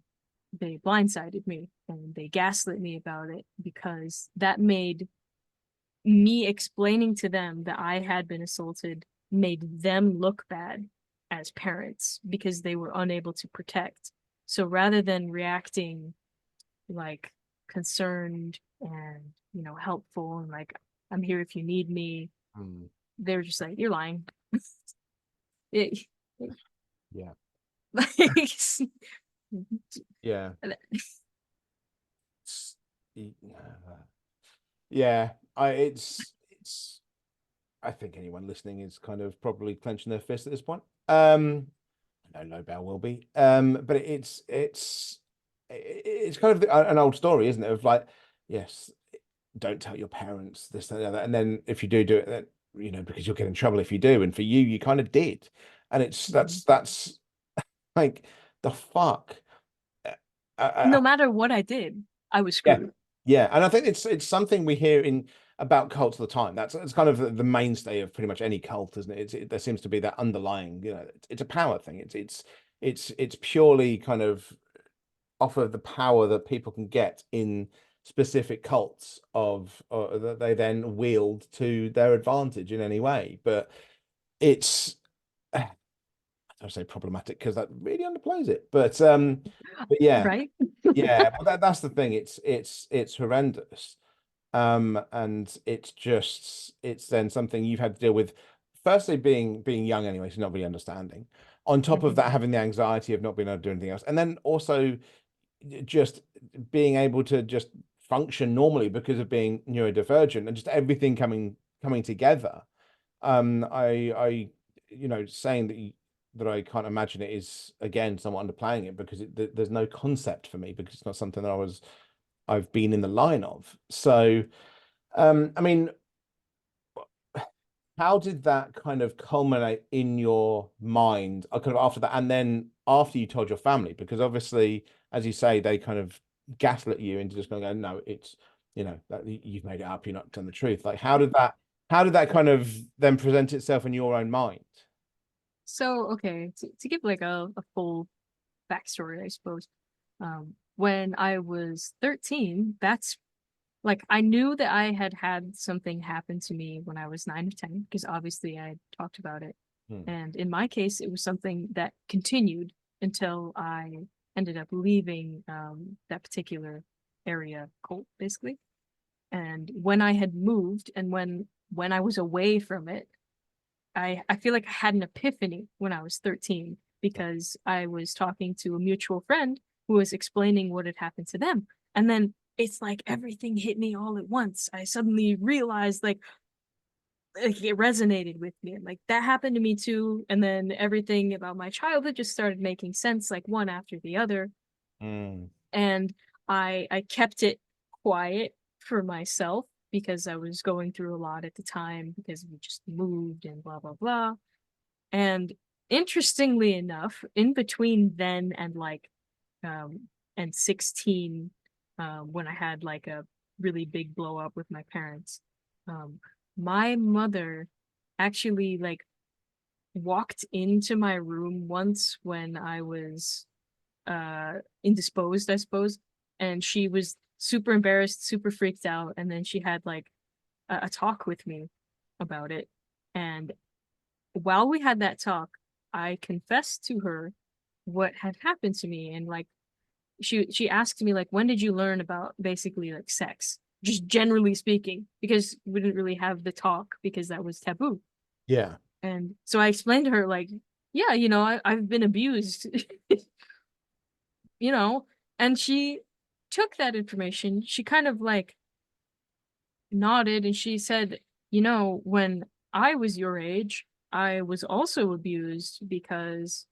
[SPEAKER 2] blindsided me and they gaslit me about it, because that made me explaining to them that I had been assaulted made them look bad as parents because they were unable to protect. So rather than reacting like concerned and, you know, helpful and like, I'm here if you need me, they were just like, you're lying. it,
[SPEAKER 1] Yeah.
[SPEAKER 2] like,
[SPEAKER 1] Yeah. Yeah. I think anyone listening is kind of probably clenching their fist at this point. I know Lobel will be. But it's kind of an old story, isn't it? Of like, yes, don't tell your parents this, that, and the other. And then if you do it, then, you know, because you'll get in trouble if you do. And for you, you kind of did. And that's like the fuck.
[SPEAKER 2] no matter what I did, I was
[SPEAKER 1] Yeah,
[SPEAKER 2] screwed.
[SPEAKER 1] yeah, and I think it's something we hear in about cults all the time. It's kind of the mainstay of pretty much any cult, isn't it? There seems to be that underlying, you know, it's a power thing. It's purely kind of off of the power that people can get in specific cults of that they then wield to their advantage in any way. But it's I don't say problematic because that really underplays it. But yeah,
[SPEAKER 2] Right?
[SPEAKER 1] yeah, but that's the thing. It's horrendous. And it's then something you've had to deal with. Firstly, being young anyway, so not really understanding. On top of that, having the anxiety of not being able to do anything else, and then also just being able to just function normally because of being neurodivergent and just everything coming together. I you know, saying that I can't imagine it is again somewhat underplaying it, because there's no concept for me, because it's not something that I've been in the line of. So I mean, how did that kind of culminate in your mind, kind of after that, and then after you told your family? Because obviously, as you say, they kind of gaslit you into just going, no, it's, you know, that you've made it up, you're not telling the truth. Like, how did that kind of then present itself in your own mind?
[SPEAKER 2] So, okay, to give like a full backstory, I suppose. When I was 13, that's like, I knew that I had had something happen to me when I was 9 or 10, because obviously I talked about it. And in my case, it was something that continued until I ended up leaving that particular area cult, basically. And when I had moved and when I was away from it, I feel like I had an epiphany when I was 13, because I was talking to a mutual friend who was explaining what had happened to them. And then it's like everything hit me all at once. I suddenly realized like it resonated with me, and like that happened to me too. And then everything about my childhood just started making sense, like one after the other. And I kept it quiet for myself because I was going through a lot at the time, because we just moved and blah blah blah. And interestingly enough, in between then and like and 16, when I had like a really big blow up with my parents, my mother actually like walked into my room once when I was indisposed, I suppose, and she was super embarrassed, super freaked out, and then she had like a talk with me about it. And while we had that talk, I confessed to her what had happened to me, and like she asked me like, when did you learn about basically like sex, just generally speaking, because we didn't really have the talk because that was taboo.
[SPEAKER 1] Yeah.
[SPEAKER 2] And so I explained to her like, yeah, you know, I've been abused. You know, and she took that information, she kind of like nodded, and she said, you know, when I was your age, I was also abused because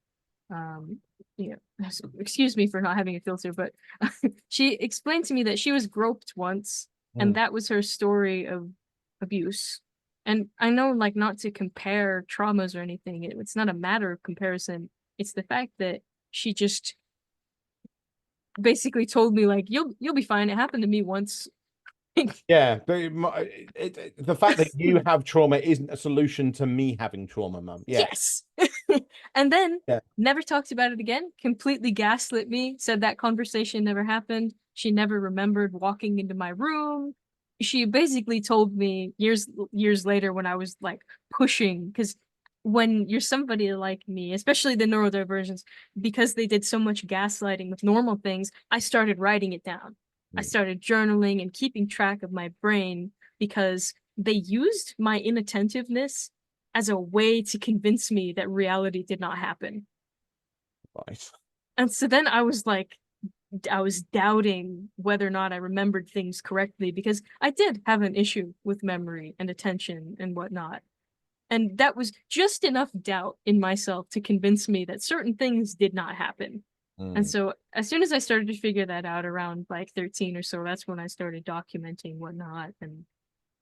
[SPEAKER 2] um you know, excuse me for not having a filter, but she explained to me that she was groped once, and that was her story of abuse. And I know, like, not to compare traumas or anything. It's not a matter of comparison. It's the fact that she just basically told me, like, you'll be fine. It happened to me once.
[SPEAKER 1] Yeah, but the fact that you have trauma isn't a solution to me having trauma, Mum. Yeah,
[SPEAKER 2] Yes. And then
[SPEAKER 1] yeah.
[SPEAKER 2] never talked about it again, completely gaslit me, said that conversation never happened. She never remembered walking into my room. She basically told me years later, when I was like pushing, because when you're somebody like me, especially the neurodivergents, because they did so much gaslighting with normal things, I started writing it down. I started journaling and keeping track of my brain, because they used my inattentiveness as a way to convince me that reality did not happen.
[SPEAKER 1] Right.
[SPEAKER 2] And so then I was like, I was doubting whether or not I remembered things correctly, because I did have an issue with memory and attention and whatnot. And that was just enough doubt in myself to convince me that certain things did not happen. And so as soon as I started to figure that out around like 13 or so, that's when I started documenting whatnot and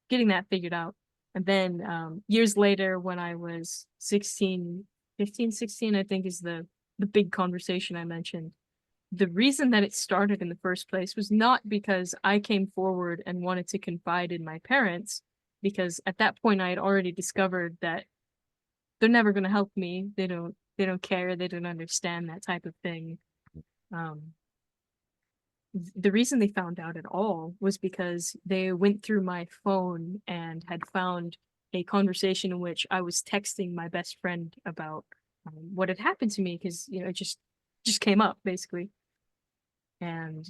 [SPEAKER 2] getting that figured out. And then years later, when I was 16, 15, 16, I think is the big conversation I mentioned. The reason that it started in the first place was not because I came forward and wanted to confide in my parents, because at that point I had already discovered that they're never going to help me. They don't care. They don't understand that type of thing. The reason they found out at all was because they went through my phone and had found a conversation in which I was texting my best friend about what had happened to me, because it just came up basically. And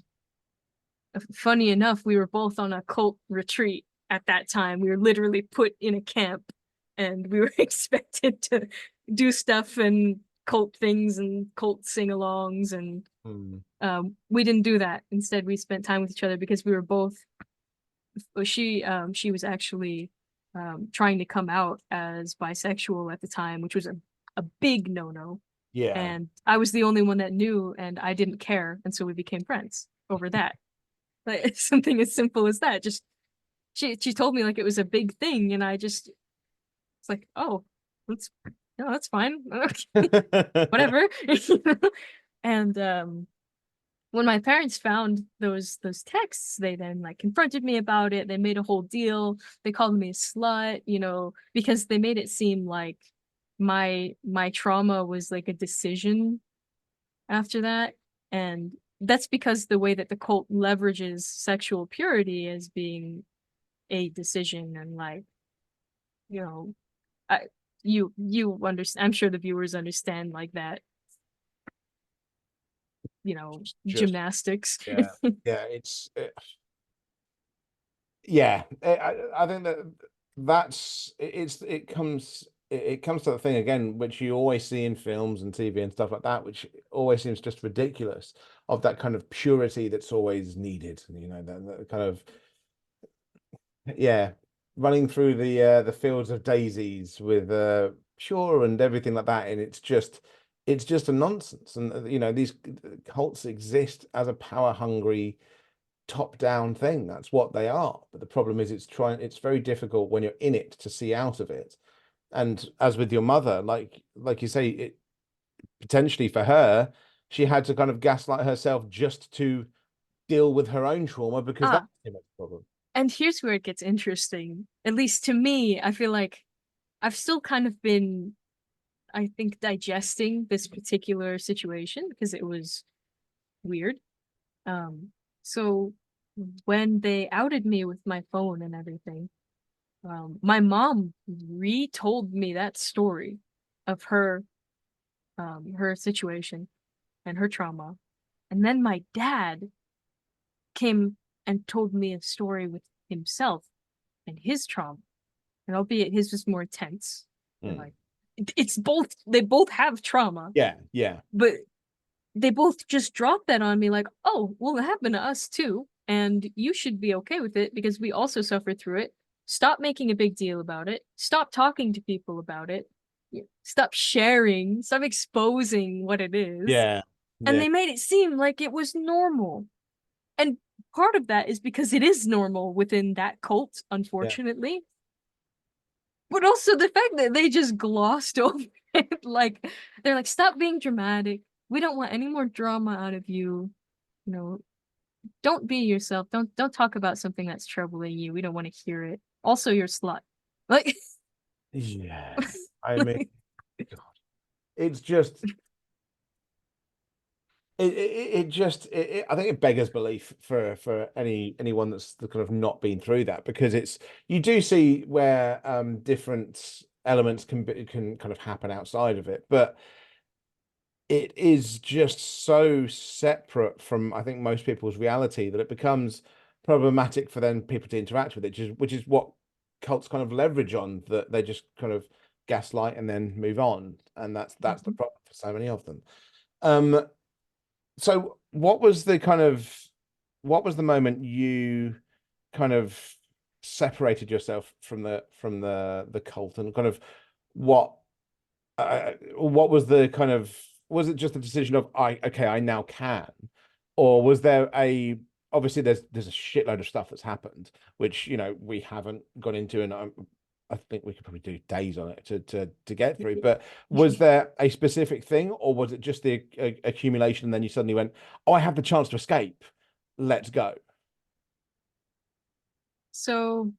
[SPEAKER 2] funny enough, we were both on a cult retreat at that time. We were literally put in a camp, and we were expected to do stuff and cult things and cult sing-alongs, and we didn't do that. Instead, we spent time with each other, because we were both. She was actually trying to come out as bisexual at the time, which was a big no-no.
[SPEAKER 1] Yeah.
[SPEAKER 2] And I was the only one that knew, and I didn't care, and so we became friends over that. Like something as simple as that. Just she told me like it was a big thing, and it's like, oh, that's fine. Whatever. And when my parents found those texts, they then like confronted me about it. They made a whole deal. They called me a slut, because they made it seem like my trauma was like a decision after that. And that's because the way that the cult leverages sexual purity as being a decision, and like, I, you understand. I'm sure the viewers understand like that,
[SPEAKER 1] Just,
[SPEAKER 2] gymnastics.
[SPEAKER 1] yeah, yeah. Yeah. I think it comes to the thing again, which you always see in films and TV and stuff like that, which always seems just ridiculous, of that kind of purity that's always needed. That kind of, yeah, running through the fields of daisies with pure and everything like that, and it's just a nonsense. And these cults exist as a power hungry top down thing. That's what they are. But the problem is it's very difficult when you're in it to see out of it. And as with your mother, like you say, it potentially for her, she had to kind of gaslight herself just to deal with her own trauma, because that's too much problem.
[SPEAKER 2] And here's where it gets interesting. At least to me, I feel like I've still kind of been, I think, digesting this particular situation, because it was weird. So when they outed me with my phone and everything, my mom retold me that story of her situation and her trauma. And then my dad came and told me a story with himself and his trauma. And albeit his was more intense. Like it's both, they both have trauma.
[SPEAKER 1] Yeah, yeah.
[SPEAKER 2] But they both just dropped that on me like, oh, well, it happened to us too. And you should be okay with it, because we also suffered through it. Stop making a big deal about it. Stop talking to people about it. Stop sharing. Stop exposing what it is.
[SPEAKER 1] Yeah.
[SPEAKER 2] And they made it seem like it was normal. And part of that is because it is normal within that cult, unfortunately. But also the fact that they just glossed over it, like they're like, stop being dramatic. We don't want any more drama out of you. You know, don't be yourself. Don't talk about something that's troubling you. We don't want to hear it. Also, you're a slut. Like,
[SPEAKER 1] Yeah. I mean, God, it's just I think it beggars belief for anyone that's kind of not been through that, because you do see where different elements can kind of happen outside of it, but it is just so separate from, I think, most people's reality, that it becomes problematic for then people to interact with it, which is what cults kind of leverage on, that they just kind of gaslight and then move on, and that's the problem for so many of them. So what was the moment you kind of separated yourself from the cult, and kind of what was the kind of, was it just a decision of I now can, or was there obviously there's a shitload of stuff that's happened, which we haven't gone into, and I think we could probably do days on it to get through. But was there a specific thing, or was it just the accumulation, and then you suddenly went, oh, I have the chance to escape, let's go?
[SPEAKER 2] so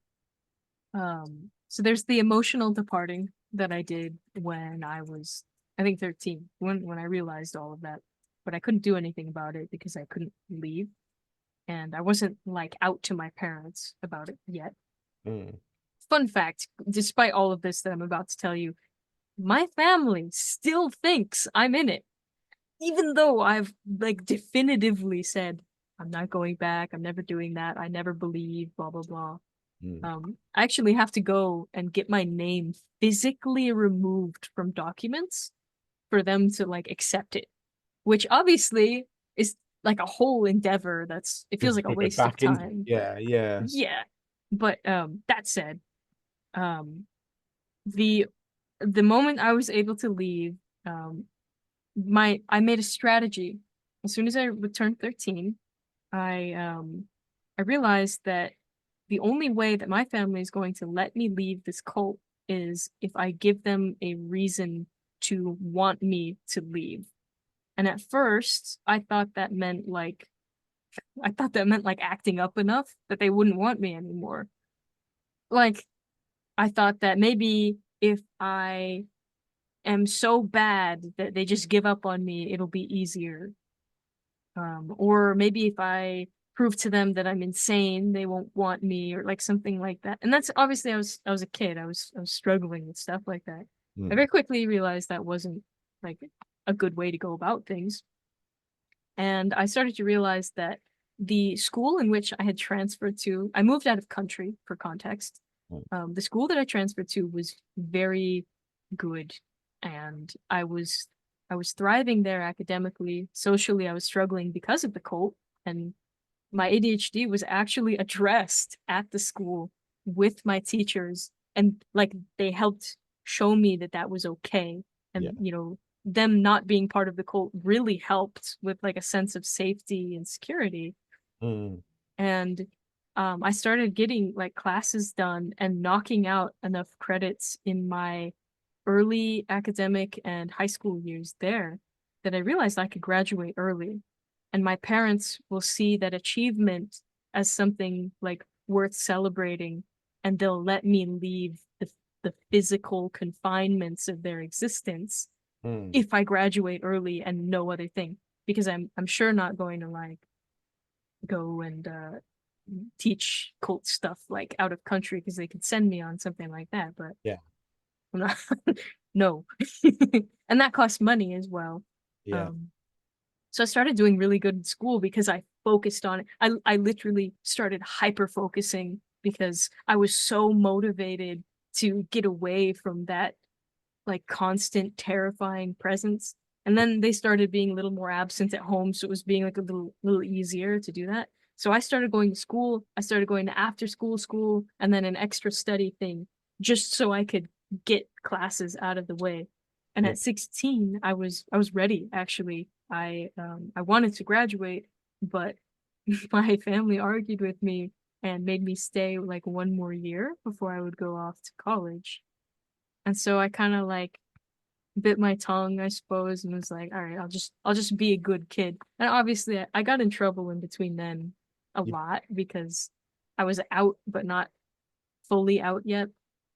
[SPEAKER 2] there's the emotional departing that I did when I was, I think, 13, when I realized all of that, but I couldn't do anything about it because I couldn't leave, and I wasn't like out to my parents about it yet. Fun fact, despite all of this that I'm about to tell you, my family still thinks I'm in it, even though I've like definitively said I'm not going back, I'm never doing that, I never believe, blah blah blah. I actually have to go and get my name physically removed from documents for them to like accept it, which obviously is like a whole endeavor. It feels like a waste of time. Yeah. But that said, the moment I was able to leave, I made a strategy. As soon as I returned 13, I realized that the only way that my family is going to let me leave this cult is if I give them a reason to want me to leave. And at first, I thought that meant like acting up enough that they wouldn't want me anymore. Like, I thought that maybe if I am so bad that they just give up on me, it'll be easier. Or maybe if I prove to them that I'm insane, they won't want me, or like something like that. And that's obviously, I was a kid. I was struggling with stuff like that. I very quickly realized that wasn't like a good way to go about things. And I started to realize that the school in which I had transferred to, I moved out of country for context. The school that I transferred to was very good, and I was thriving there academically. Socially, I was struggling because of the cult, and my ADHD was actually addressed at the school with my teachers, and like they helped show me that that was okay. And them not being part of the cult really helped with like a sense of safety and security. And I started getting like classes done and knocking out enough credits in my early academic and high school years there that I realized I could graduate early. And my parents will see that achievement as something like worth celebrating, and they'll let me leave the physical confinements of their existence if I graduate early and no other thing. Because I'm sure not going to like go and teach cult stuff like out of country, because they could send me on something like that. But I'm not. No. And that costs money as well. So I started doing really good in school because I focused on it. I literally started hyper focusing because I was so motivated to get away from that like constant terrifying presence. And then they started being a little more absent at home, so it was being like a little easier to do that. So I started going to school. I started going to after school, and then an extra study thing, just so I could get classes out of the way. And at 16, I was ready, actually. I wanted to graduate, but my family argued with me and made me stay like one more year before I would go off to college. And so I kind of like bit my tongue, I suppose, and was like, all right, I'll just be a good kid. And obviously I got in trouble in between then a
[SPEAKER 1] Yeah.
[SPEAKER 2] lot because I was out but not fully out yet.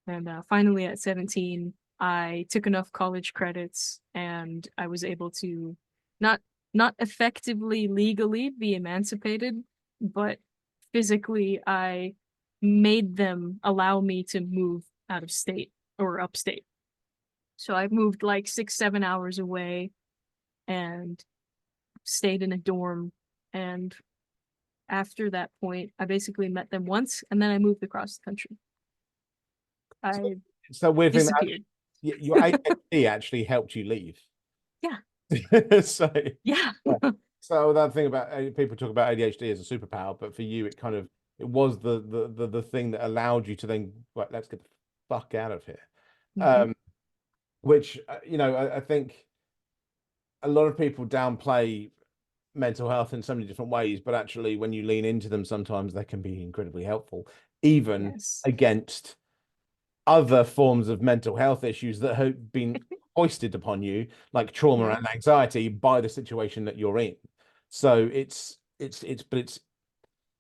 [SPEAKER 2] And finally at 17, I took enough college credits and I was able to not not effectively legally be emancipated, but physically I made them allow me to move out of state or upstate. So I moved like 6, 7 hours away and stayed in a dorm. And after that point, I basically met them once and then I moved across the country. I
[SPEAKER 1] So within that,
[SPEAKER 2] disappeared.
[SPEAKER 1] your ADHD actually helped you leave.
[SPEAKER 2] Yeah.
[SPEAKER 1] So
[SPEAKER 2] Yeah.
[SPEAKER 1] so that thing about people talk about ADHD as a superpower, but for you, it was the thing that allowed you to then, right, let's get the fuck out of here.
[SPEAKER 2] Mhm.
[SPEAKER 1] Which I think a lot of people downplay mental health in so many different ways, but actually, when you lean into them, sometimes they can be incredibly helpful, even
[SPEAKER 2] Yes.
[SPEAKER 1] against other forms of mental health issues that have been hoisted upon you, like trauma
[SPEAKER 2] Yeah.
[SPEAKER 1] and anxiety, by the situation that you're in. So it's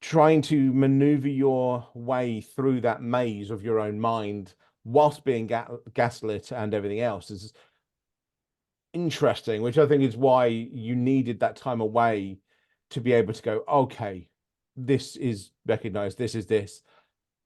[SPEAKER 1] trying to maneuver your way through that maze of your own mind whilst being gaslit and everything else is interesting, which I think is why you needed that time away to be able to go, okay, this is recognized, this is this.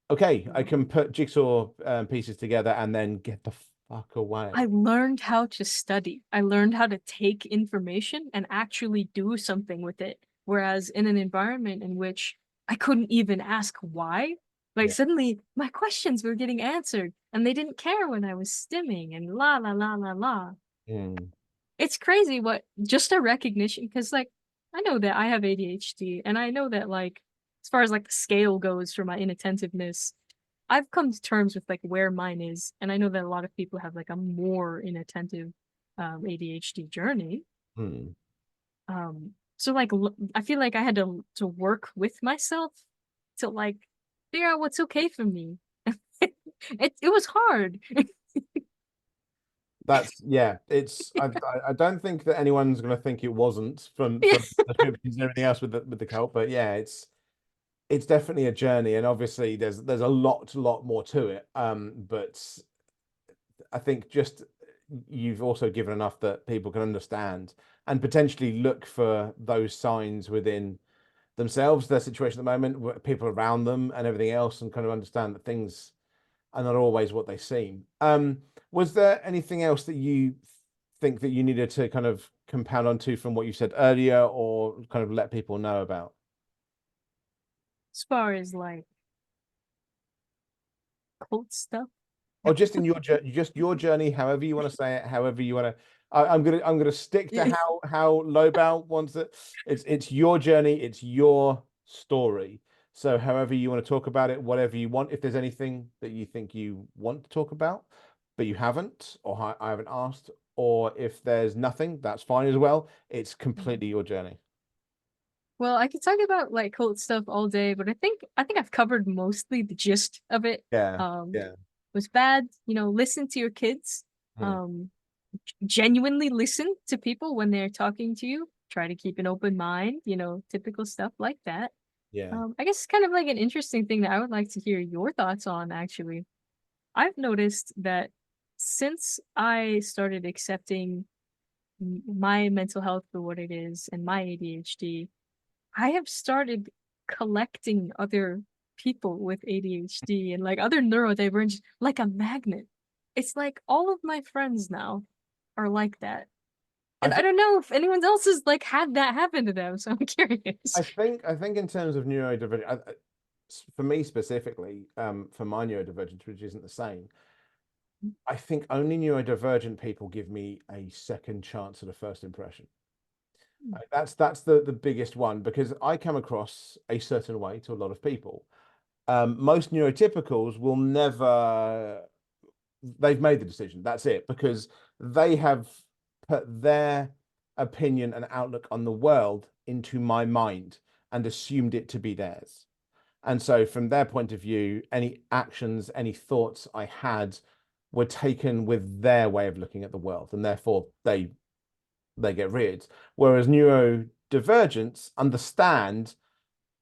[SPEAKER 1] Okay, I can put jigsaw pieces together and then get the fuck away.
[SPEAKER 2] I learned how to study. I learned how to take information and actually do something with it. Whereas in an environment in which I couldn't even ask why, like
[SPEAKER 1] Yeah.
[SPEAKER 2] suddenly my questions were getting answered and they didn't care when I was stimming and la la la la la.
[SPEAKER 1] Mm.
[SPEAKER 2] It's crazy what just a recognition, because like I know that I have ADHD and I know that like as far as like the scale goes for my inattentiveness, I've come to terms with like where mine is, and I know that a lot of people have like a more inattentive ADHD journey.
[SPEAKER 1] Mm.
[SPEAKER 2] So like I feel like I had to work with myself to like figure out what's okay for me. It was hard.
[SPEAKER 1] That's it's I don't think that anyone's going to think it wasn't
[SPEAKER 2] Yeah.
[SPEAKER 1] from the descriptions and everything else with the cult, but yeah, it's definitely a journey, and obviously there's a lot more to it. But I think just you've also given enough that people can understand and potentially look for those signs within themselves, their situation at the moment, people around them, and everything else, and kind of understand that things are not always what they seem. Was there anything else that you think that you needed to kind of compound onto from what you said earlier, or kind of let people know about?
[SPEAKER 2] As far as like cult stuff.
[SPEAKER 1] Or just in your journey, just your journey, however you want to say it, however you want to. I'm gonna stick to how Lobau wants it. It's your journey, it's your story. So however you want to talk about it, whatever you want. If there's anything that you think you want to talk about, but you haven't, or I haven't asked, or if there's nothing, that's fine as well. It's completely your journey.
[SPEAKER 2] Well, I could talk about like cult stuff all day, but I think I've covered mostly the gist of it.
[SPEAKER 1] Yeah,
[SPEAKER 2] Um,
[SPEAKER 1] yeah.
[SPEAKER 2] was bad, listen to your kids.
[SPEAKER 1] Hmm.
[SPEAKER 2] Um, genuinely listen to people when they're talking to you. Try to keep an open mind, typical stuff like that.
[SPEAKER 1] Yeah.
[SPEAKER 2] I guess it's kind of like an interesting thing that I would like to hear your thoughts on, actually. I've noticed that since I started accepting my mental health for what it is and my ADHD, I have started collecting other people with ADHD and like other neurodivergent like a magnet. It's like all of my friends now are like that.
[SPEAKER 1] I
[SPEAKER 2] And I
[SPEAKER 1] think
[SPEAKER 2] don't know if anyone else has like had that happen to them, so I'm curious.
[SPEAKER 1] I think in terms of neurodivergent, for me specifically, for my neurodivergence, which isn't the same, I think only neurodivergent people give me a second chance at a first impression. That's the biggest one, because I come across a certain way to a lot of people. Most neurotypicals will never. They've made the decision. That's it, because they have put their opinion and outlook on the world into my mind and assumed it to be theirs. And so, from their point of view, any actions, any thoughts I had were taken with their way of looking at the world, and therefore they get reared. Whereas neurodivergents understand,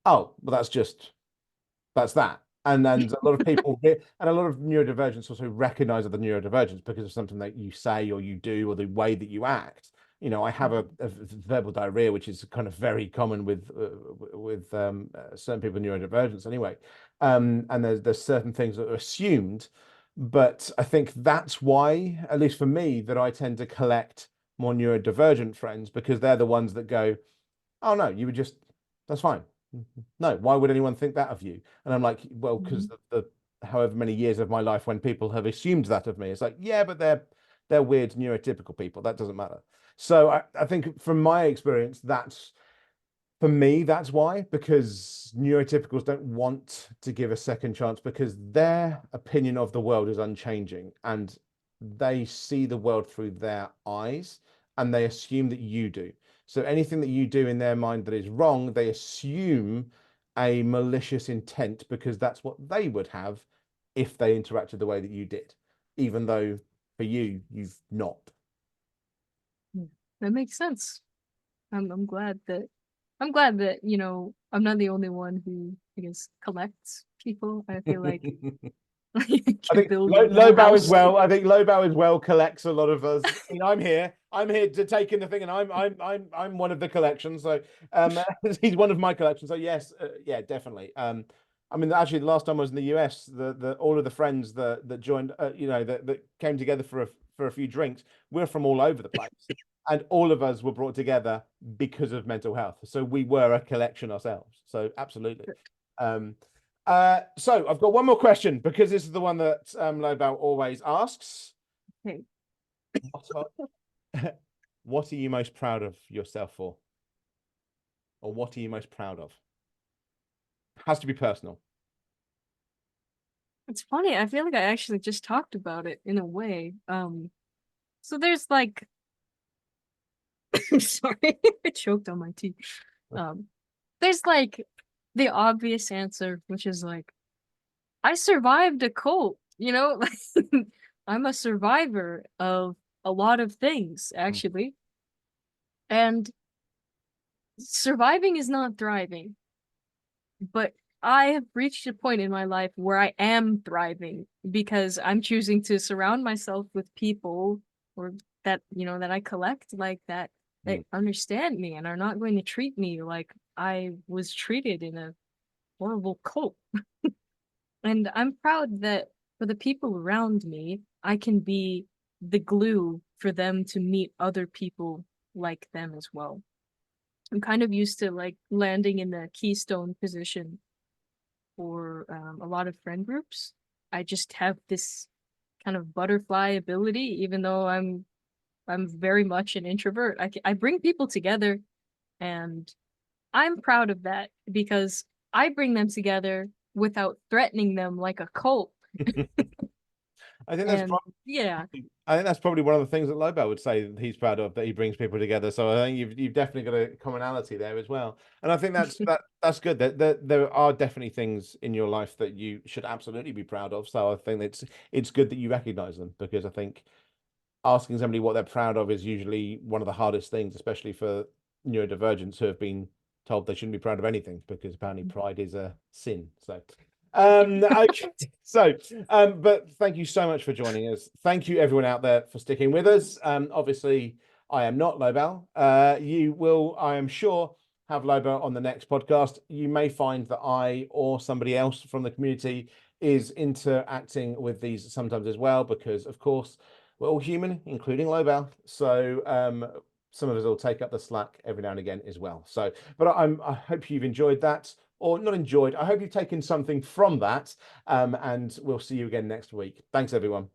[SPEAKER 1] oh, well, that's that. And a lot of people and a lot of neurodivergents also recognize other neurodivergents because of something that you say or you do or the way that you act. You know, I have a verbal diarrhea, which is kind of very common with certain people with neurodivergence anyway. And there's certain things that are assumed, but I think that's why, at least for me, that I tend to collect more neurodivergent friends, because they're the ones that go, oh no, you were just, that's fine. No, why would anyone think that of you? And I'm like, well, because the however many years of my life when people have assumed that of me, it's like, yeah, but they're weird neurotypical people. That doesn't matter. So I think from my experience, that's, for me, that's why, because neurotypicals don't want to give a second chance because their opinion of the world is unchanging and they see the world through their eyes and they assume that you do. So anything that you do in their mind that is wrong, they assume a malicious intent because that's what they would have if they interacted the way that you did, even though for you, you've not.
[SPEAKER 2] That makes sense. I'm glad that, you know, I'm not the only one who, I guess, collects people. I feel like I
[SPEAKER 1] I think Lobau as well. I think Lobau as well collects a lot of us. I mean, I'm here to take in the thing, and I'm one of the collection. So he's one of my collections. So yes, yeah, definitely. I mean, actually, the last time I was in the US, the all of the friends that joined, you know, that came together for a few drinks, we're from all over the place, and all of us were brought together because of mental health. So we were a collection ourselves. So absolutely. So I've got one more question because this is the one that Lobau always asks.
[SPEAKER 2] Okay.
[SPEAKER 1] What are you most proud of yourself for? Or what are you most proud of? Has to be personal.
[SPEAKER 2] It's funny. I feel like I actually just talked about it in a way. So there's like, I'm sorry, I choked on my tea. There's like the obvious answer, which is like, I survived a cult, you know, like I'm a survivor of a lot of things, actually. And surviving is not thriving. But I have reached a point in my life where I am thriving because I'm choosing to surround myself with people or that, you know, that I collect like that understand me and are not going to treat me like I was treated in a horrible cult. And I'm proud that for the people around me, I can be the glue for them to meet other people like them as well. I'm kind of used to like landing in the keystone position for a lot of friend groups. I just have this kind of butterfly ability, even though I'm very much an introvert. I bring people together, and I'm proud of that because I bring them together without threatening them like a cult.
[SPEAKER 1] I think that's
[SPEAKER 2] yeah.
[SPEAKER 1] I think that's probably one of the things that Lobau would say that he's proud of, that he brings people together. So I think you've definitely got a commonality there as well. And I think that's good. That there are definitely things in your life that you should absolutely be proud of. So I think it's good that you recognize them, because I think asking somebody what they're proud of is usually one of the hardest things, especially for neurodivergents who have been told they shouldn't be proud of anything, because apparently pride is a sin. So okay. So but thank you so much for joining us. Thank you everyone out there for sticking with us. Obviously I am not Lobau. You will, I am sure, have Lobau on the next podcast. You may find that I or somebody else from the community is interacting with these sometimes as well, because of course we're all human, including Lobau. So some of us will take up the slack every now and again as well. So, but I hope you've enjoyed that, or not enjoyed. I hope you've taken something from that, and we'll see you again next week. Thanks, everyone.